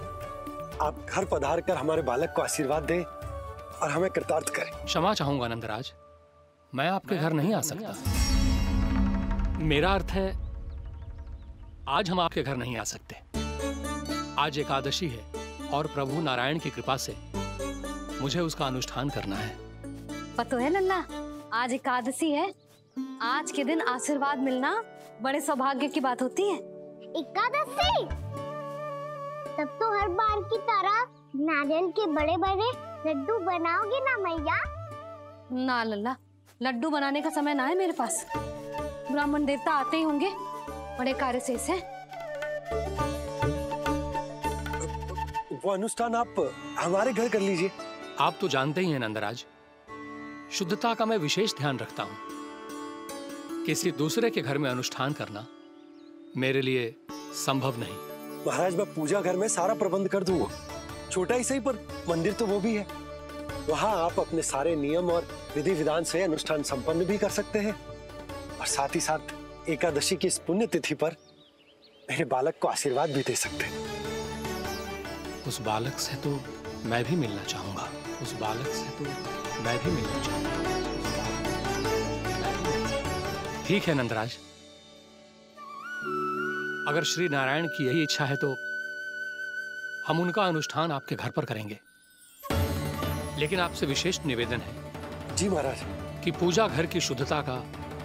आप घर पधार कर हमारे बालक को आशीर्वाद दें, और हमें कृतार्थ करे। क्षमा चाहूंगा नंदराज, मैं आपके घर नहीं आ सकता। मेरा अर्थ है आज हम आपके घर नहीं आ सकते। आज एकादशी है और प्रभु नारायण की कृपा से मुझे उसका अनुष्ठान करना है। पता है लल्ला, आज एकादशी है। आज के दिन आशीर्वाद मिलना बड़े सौभाग्य की बात होती है। एकादशी? तब तो हर बार की तरह नारियल के बड़े बड़े लड्डू बनाओगे ना मैया? ना लल्ला, लड्डू बनाने का समय ना है मेरे पास। ब्राह्मण देवता आते ही होंगे, बड़े कार्य शेष है। वो अनुष्ठान आप हमारे घर कर लीजिए। आप तो जानते ही हैं नंदराज, शुद्धता का मैं विशेष ध्यान रखता हूं। किसी दूसरे के घर में अनुष्ठान करना मेरे लिए संभव नहीं। महाराज, मैं पूजा घर में सारा प्रबंध कर दूंगा। छोटा ही सही, पर मंदिर तो वो भी है। वहां आप अपने सारे नियम और विधि विधान से अनुष्ठान संपन्न भी कर सकते हैं और साथ ही साथ एकादशी की इस पुण्य तिथि पर मेरे बालक को आशीर्वाद भी दे सकते हैं। उस बालक से तो मैं भी मिलना चाहूंगा। उस बालक से तो मैं भी मिलना चाहूंगा। ठीक है नंदराज, अगर श्री नारायण की यही इच्छा है तो हम उनका अनुष्ठान आपके घर पर करेंगे। लेकिन आपसे विशेष निवेदन है। जी महाराज। कि पूजा घर की शुद्धता का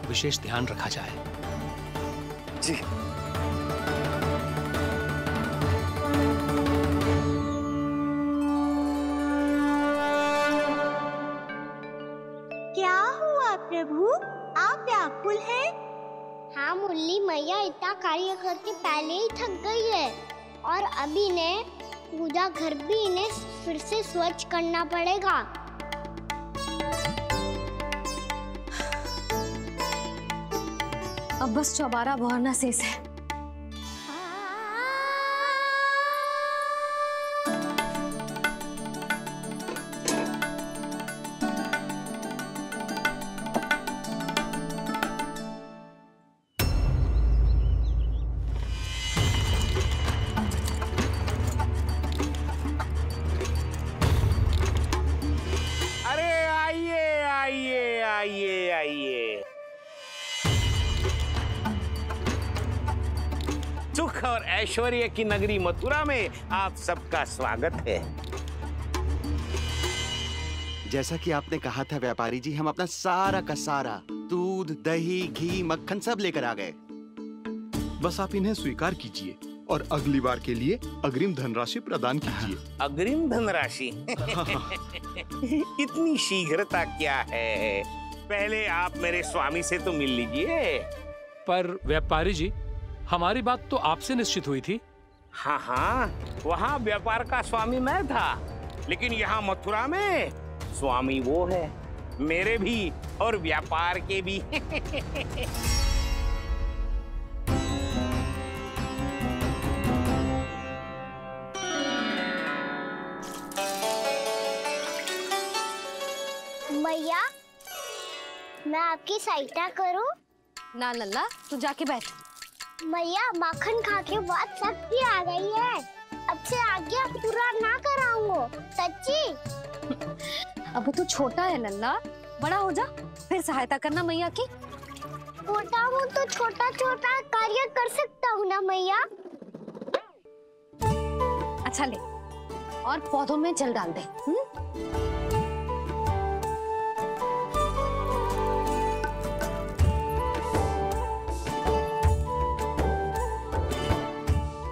विशेष ध्यान रखा जाए। जी। क्या हुआ प्रभु, आप व्याकुल हैं? हाँ मुरली मैया इतना कार्य करके पहले ही थक गई है और अभी ने पूजा घर भी इन्हें फिर से स्वच्छ करना पड़ेगा। अब बस चौबारा बहाना शेष है। सुख और ऐश्वर्य की नगरी मथुरा में आप सबका स्वागत है। जैसा कि आपने कहा था व्यापारी जी, हम अपना सारा का सारा दूध, दही, घी, मक्खन सब लेकर आ गए। बस आप इन्हें स्वीकार कीजिए और अगली बार के लिए अग्रिम धनराशि प्रदान कीजिए। अग्रिम धनराशि? इतनी शीघ्रता क्या है? पहले आप मेरे स्वामी से तो मिल लीजिए। पर व्यापारी जी, हमारी बात तो आपसे निश्चित हुई थी। हाँ हाँ, वहाँ व्यापार का स्वामी मैं था, लेकिन यहाँ मथुरा में स्वामी वो है, मेरे भी और व्यापार के भी। मैया, मैं आपकी सहायता करूं? ना लल्ला, तू जाके बैठ। मैया, माखन खा के बहुत शक्ति आ गई है। अब से आगे पूरा ना कराऊंगा। सच्ची? अब तू छोटा है लल्ला, बड़ा हो जा फिर सहायता करना मैया की। छोटा हूँ तो छोटा छोटा कार्य कर सकता हूँ ना मैया। अच्छा ले, और पौधों में जल डाल दे।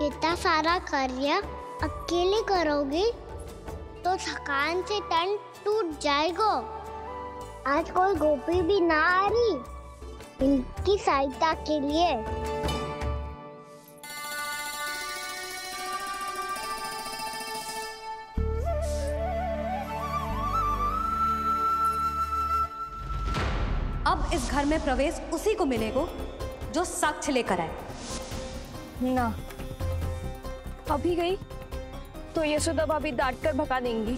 इतना सारा कार्य अकेले करोगे तो थकान से तन टूट जाएगा। आज कोई गोपी भी ना आ रही इनकी सहायता के लिए। अब इस घर में प्रवेश उसी को मिलेगा जो साक्ष्य लेकर आए। ना, अभी गई तो यशोदा भाभी डांट कर भगा देंगी।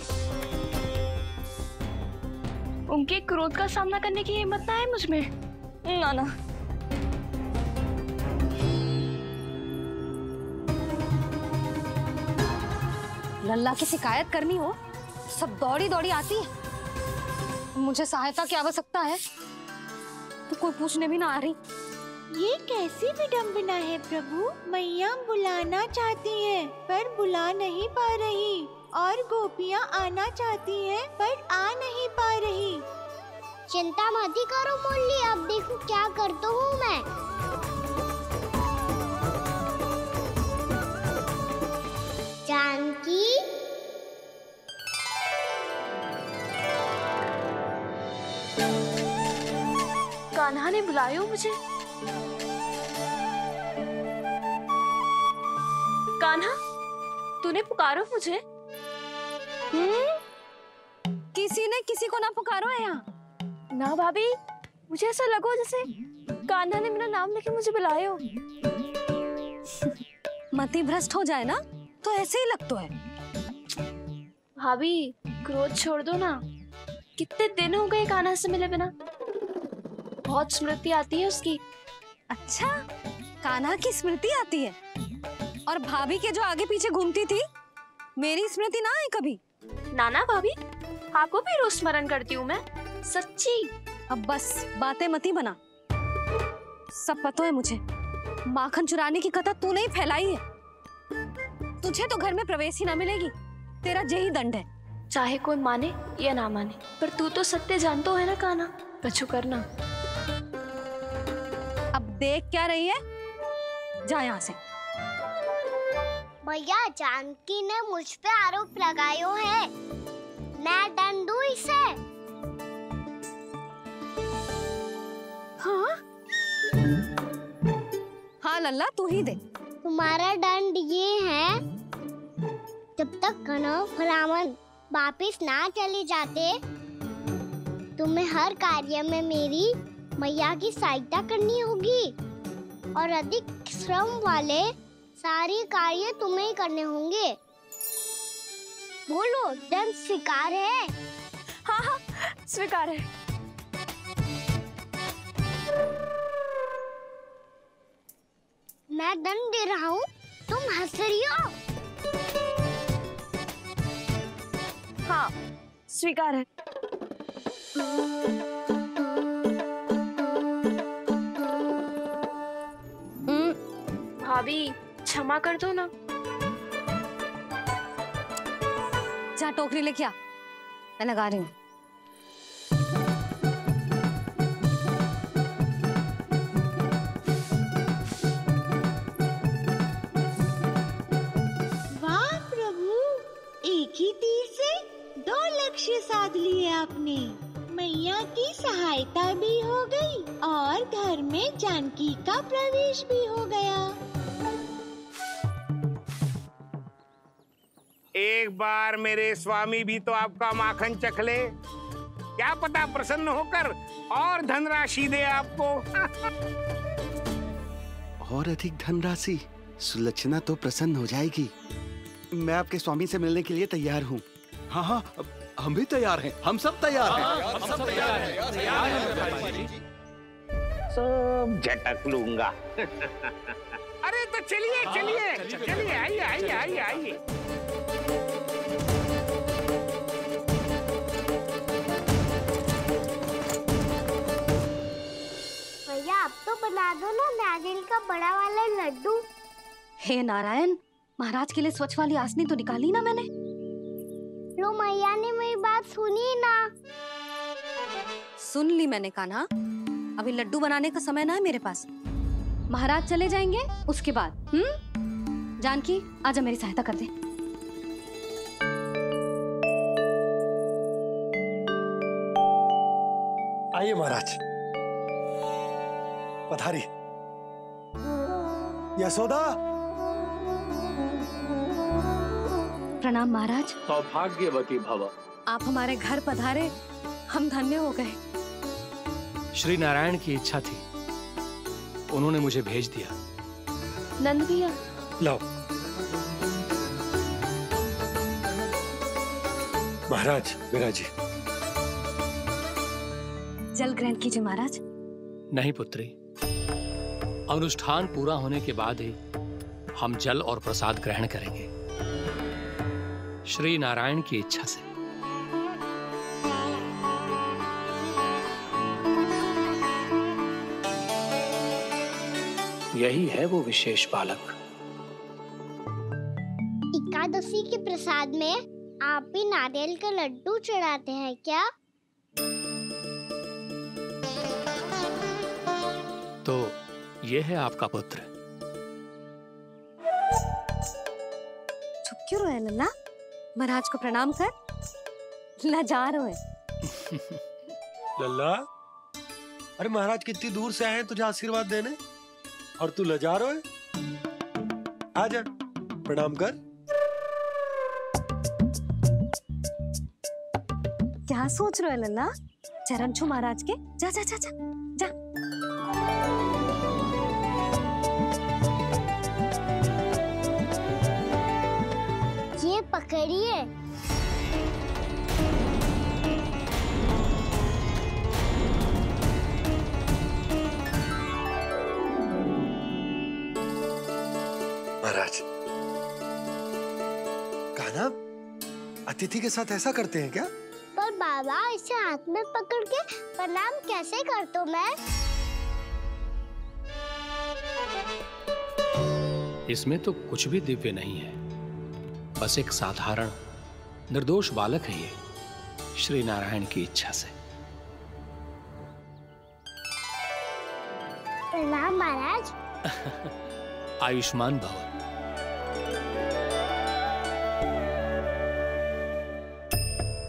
उनके क्रोध का सामना करने की हिम्मत ना है मुझ में। ना ना। लल्ला की शिकायत करनी हो सब दौड़ी दौड़ी आती है। मुझे सहायता की आवश्यकता है तो कोई पूछने भी ना आ रही। ये कैसी विडंबना है प्रभु। मैया बुलाना चाहती हैं पर बुला नहीं पा रही, और गोपियाँ आना चाहती हैं पर आ नहीं पा रही। चिंता मत ही करो मुरली, अब देखो क्या करता हूँ मैं। जानकी, कान्हा ने बुलाया मुझे। कान्हा, तूने पुकारो मुझे। किसी ने किसी को ना पुकारो है यहाँ। ना भाभी, मुझे ऐसा लगो जैसे कान्हा ने मेरा नाम लेके मुझे बुलायो। मति भ्रष्ट हो जाए ना तो ऐसे ही लगता है। भाभी, क्रोध छोड़ दो ना। कितने दिन हो गए कान्हा से मिले बिना। बहुत स्मृति आती है उसकी। अच्छा, कान्हा की स्मृति आती है? और भाभी के जो आगे पीछे घूमती थी, मेरी स्मृति ना है कभी? नाना भाभी, आपको भी रोज स्मरण करती हूँ मैं, सच्ची। अब बस बातें मत ही बना। सब पता है मुझे। माखन चुराने की कथा तूने ही फैलाई है। तुझे तो घर में प्रवेश ही ना मिलेगी। तेरा यही दंड है। चाहे कोई माने या ना माने, पर तू तो सत्य जानता है ना कान्हा। कछु करना। अब देख क्या रही है, जा यहाँ से। भैया, जानकी ने मुझ पे आरोप लगायो है, मैं दंड दूं इसे। हाँ हाँ लल्ला, तू ही दे। तुम्हारा दंड ये है, जब तक कनव फलावन वापिस ना चले जाते, तुम्हें हर कार्य में मेरी मैया की सहायता करनी होगी, और अधिक श्रम वाले सारे कार्य तुम्हें ही करने होंगे। बोलो, दंड स्वीकार है? हाँ हाँ, स्वीकार है। मैं दंड दे रहा हूँ, तुम हंस रही हो? हाँ, स्वीकार है। भाभी, क्षमा कर दो ना। जा टोकरी लेके आ, मैं लगा रही हूँ। वाह प्रभु, एक ही तीर से 2 लक्ष्य साध लिए आपने। मैया की सहायता भी हो गई और घर में जानकी का प्रवेश भी हो गया। एक बार मेरे स्वामी भी तो आपका माखन चख ले, क्या पता प्रसन्न होकर और धनराशि दे आपको। और अधिक धनराशि? सुलक्षणा तो प्रसन्न हो जाएगी। मैं आपके स्वामी से मिलने के लिए तैयार हूँ। हाँ हाँ, हम भी तैयार हैं। हम सब तैयार हैं। हम सब तैयार हैं। सब झटक लूंगा। अरे तो चलिए चलिए चलिए, आइए आइए आइए आइए। भैया, अब तो बना दो ना नारियल का बड़ा वाला लड्डू। हे नारायण, महाराज के लिए स्वच्छ वाली आसनी तो निकाली ना मैंने। लो, मैया ने मेरी बात सुनी ना। सुन ली मैंने कान्हा। अभी लड्डू बनाने का समय ना है मेरे पास। महाराज चले जाएंगे उसके बाद। जानकी, आजा मेरी सहायता कर दे। आइए महाराज, पधारी। यशोदा। प्रणाम महाराज। सौभाग्यवती भव। आप हमारे घर पधारे, हम धन्य हो गए। श्री नारायण की इच्छा थी, उन्होंने मुझे भेज दिया। नंद भैया, लाओ। महाराज, विराजी। जल ग्रहण कीजिए महाराज। नहीं पुत्री, अनुष्ठान पूरा होने के बाद ही हम जल और प्रसाद ग्रहण करेंगे, श्री नारायण की इच्छा से। यही है वो विशेष बालक। एकादशी के प्रसाद में आप भी नारियल का लड्डू चढ़ाते हैं क्या? तो ये है आपका पुत्र। चुप क्यों रहे लल्ला? महाराज को प्रणाम कर। लजा रहे है। लल्ला, अरे महाराज कितनी दूर से आए हैं तुझे आशीर्वाद देने और तू लजा रहा है? आजा प्रणाम कर। क्या सोच रहे हो लल्ला? चरण छू महाराज के। जा जा जा जा जा। ये पकड़िए। महाराज, कान्हा अतिथि के साथ ऐसा करते हैं क्या? पर बाबा, इसे हाथ में पकड़ के प्रणाम कैसे करता हूँ मैं? इसमें तो कुछ भी दिव्य नहीं है, बस एक साधारण निर्दोष बालक है ये, श्री नारायण की इच्छा से। प्रणाम महाराज। आयुष्मान भव।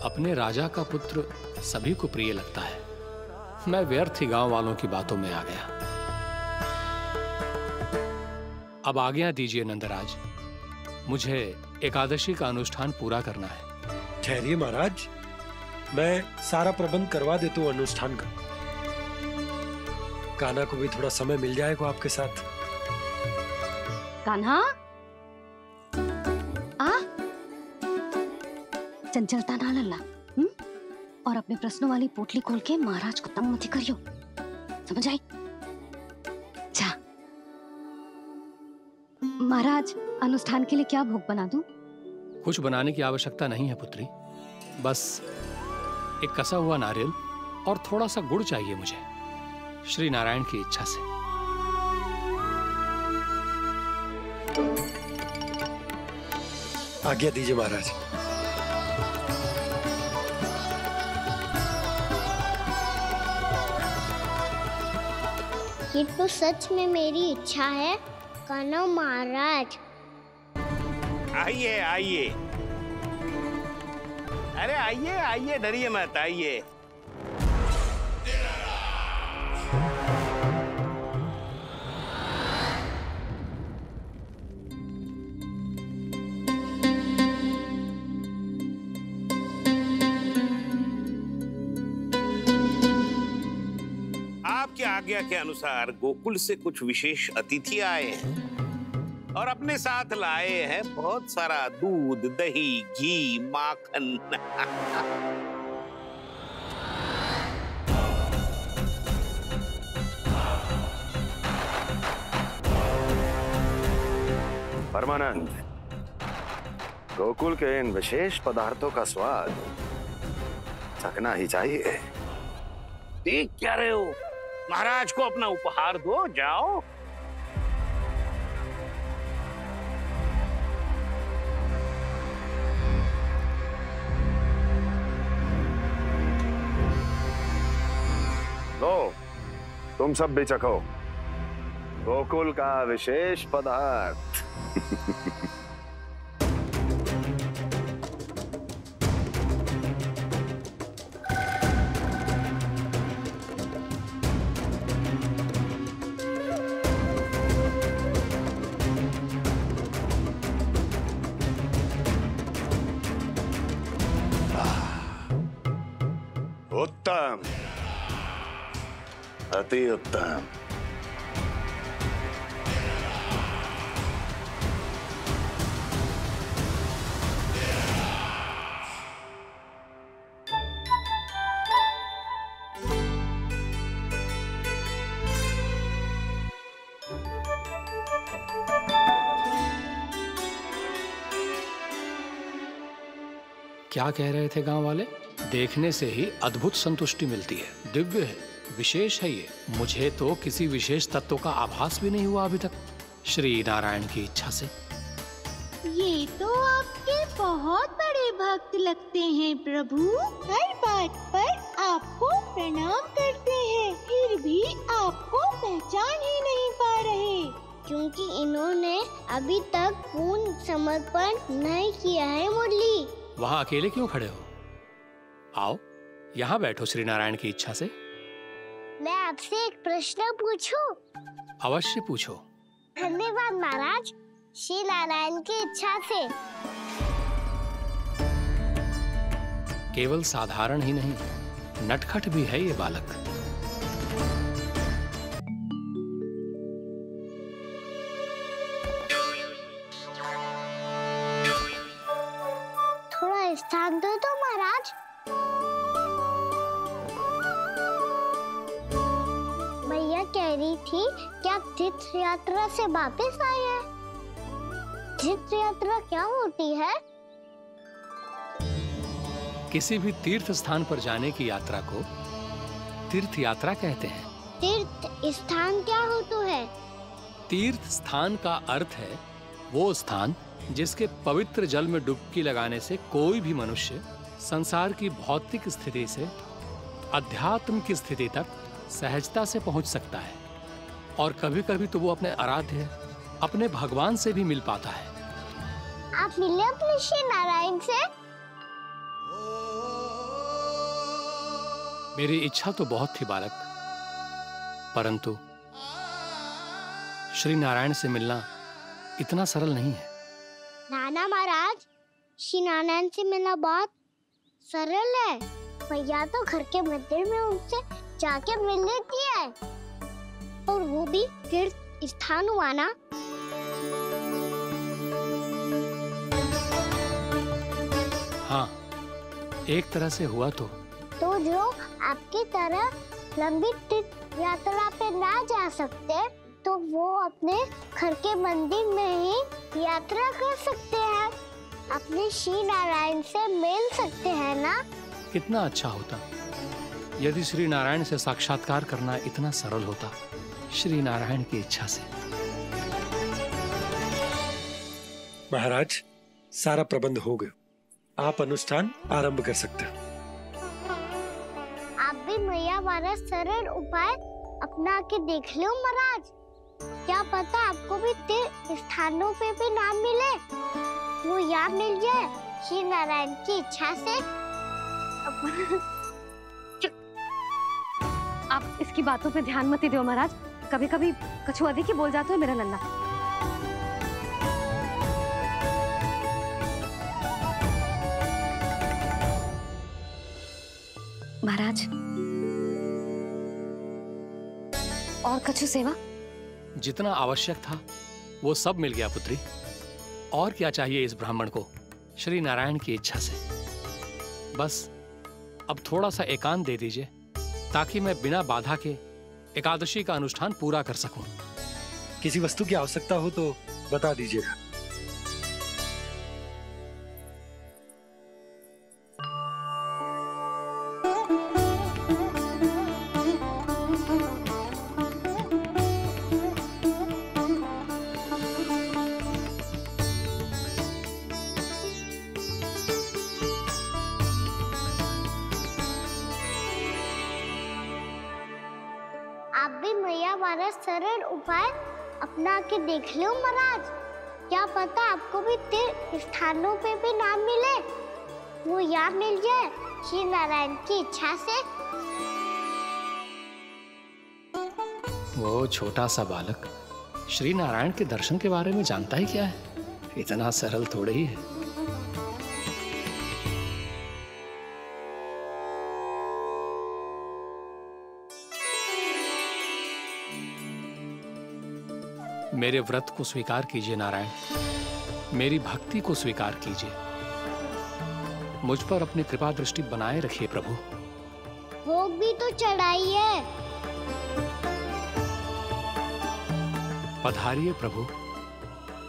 अपने राजा का पुत्र सभी को प्रिय लगता है। मैं व्यर्थ ही गांव वालों की बातों में आ गया। अब आज्ञा दीजिए नंदराज, मुझे एकादशी का अनुष्ठान पूरा करना है। ठहरिए महाराज, मैं सारा प्रबंध करवा देता हूँ अनुष्ठान का। कान्हा को भी थोड़ा समय मिल जाएगा आपके साथ। कान्हा, आ चंचलता ना लल्ला। और अपने प्रश्नों वाली पोटली खोल के महाराज को तंग मत करियो, समझ आई? जा। महाराज, अनुष्ठान के लिए क्या भोग बना दूं? कुछ बनाने की आवश्यकता नहीं है पुत्री, बस एक कसा हुआ नारियल और थोड़ा सा गुड़ चाहिए मुझे, श्री नारायण की इच्छा से। आज्ञा दीजिए महाराज। ये तो सच में मेरी इच्छा है कान्हा महाराज। आइए आइए, अरे आइए आइए, डरिए मत, आइए। आपकी आज्ञा के अनुसार गोकुल से कुछ विशेष अतिथि आए हैं और अपने साथ लाए हैं बहुत सारा दूध, दही, घी, माखन। परमानंद, गोकुल के इन विशेष पदार्थों का स्वाद चखना ही चाहिए। देख क्या रहे हो? महाराज को अपना उपहार दो, जाओ। लो, तुम सब भी चखो गोकुल का विशेष पदार्थ। उत्तम, अति उत्तम। क्या कह रहे थे गांव वाले? देखने से ही अद्भुत संतुष्टि मिलती है, दिव्य है। विशेष है ये। मुझे तो किसी विशेष तत्व का आभास भी नहीं हुआ अभी तक, श्री नारायण की इच्छा से। ये तो आपके बहुत बड़े भक्त लगते हैं प्रभु। हर बात पर आपको प्रणाम करते हैं, फिर भी आपको पहचान ही नहीं पा रहे। क्योंकि इन्होंने अभी तक पूर्ण समर्पण नहीं किया है मुरली। वहाँ अकेले क्यों खड़े हो? आओ यहाँ बैठो श्री नारायण की इच्छा से। मैं आपसे एक प्रश्न पूछूं? अवश्य पूछो। धन्यवाद महाराज, श्री नारायण की इच्छा से। केवल साधारण ही नहीं, नटखट भी है ये बालक। थोड़ा स्थान दो तो महाराज। भैया कह रही थी कि आप तीर्थ यात्रा से वापस आए हैं। तीर्थ यात्रा क्या होती है? किसी भी तीर्थ स्थान पर जाने की यात्रा को तीर्थ यात्रा कहते हैं। तीर्थ स्थान क्या होता है? तीर्थ स्थान का अर्थ है वो स्थान जिसके पवित्र जल में डुबकी लगाने से कोई भी मनुष्य संसार की भौतिक स्थिति से अध्यात्म की स्थिति तक सहजता से पहुंच सकता है, और कभी-कभी तो वो अपने आराध्य, अपने भगवान से भी मिल पाता है। आप मिले अपने श्री नारायण से? मेरी इच्छा तो बहुत थी बालक, परंतु श्री नारायण से मिलना इतना सरल नहीं है। नाना महाराज, श्री नारायण से मिलना बहुत सरल है। भैया तो घर के मंदिर में उनसे जाके मिल लेती है, और वो भी तीर्थ स्थान हुआ ना। हाँ, एक तरह से हुआ तो जो आपकी तरह लंबी तीर्थ यात्रा पे ना जा सकते, तो वो अपने घर के मंदिर में ही यात्रा कर सकते हैं, अपने श्री नारायण से मिल सकते हैं ना। कितना अच्छा होता यदि श्री नारायण से साक्षात्कार करना इतना सरल होता, श्री नारायण की इच्छा से। महाराज, सारा प्रबंध हो गया, आप अनुष्ठान आरंभ कर सकते हो। आप भी मैया वाला सरल उपाय अपना के देख लो महाराज। क्या पता आपको भी तीर्थ स्थानों पे भी नाम मिले, वो याद मिल जाए श्री नारायण की इच्छा से। आप इसकी बातों पे ध्यान मत दो महाराज, कभी कभी कछु अधिक ही बोल जाते हो मेरा लल्ला। महाराज, और कछु सेवा? जितना आवश्यक था वो सब मिल गया पुत्री। और क्या चाहिए इस ब्राह्मण को श्री नारायण की इच्छा से? बस अब थोड़ा सा एकांत दे दीजिए, ताकि मैं बिना बाधा के एकादशी का अनुष्ठान पूरा कर सकूं। किसी वस्तु की आवश्यकता हो तो बता दीजिएगा। आप भी मैया वाला सरल उपाय अपना के देख लो महाराज। क्या पता आपको भी तीर्थ स्थानों पे भी नाम मिले, वो याद मिल जाए श्री नारायण की इच्छा से। वो छोटा सा बालक श्री नारायण के दर्शन के बारे में जानता ही क्या है? इतना सरल थोड़े ही है। मेरे व्रत को स्वीकार कीजिए नारायण, मेरी भक्ति को स्वीकार कीजिए, मुझ पर अपनी कृपा दृष्टि बनाए रखिए प्रभु। भोग भी तो चढ़ाइए। पधारिए प्रभु,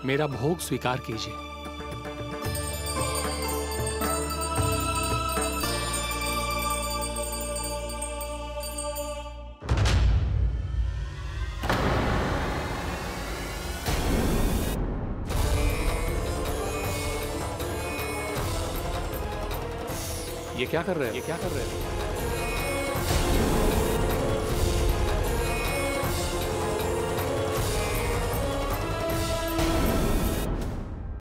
मेरा भोग स्वीकार कीजिए। ये क्या कर रहे हैं? ये क्या कर रहे हैं?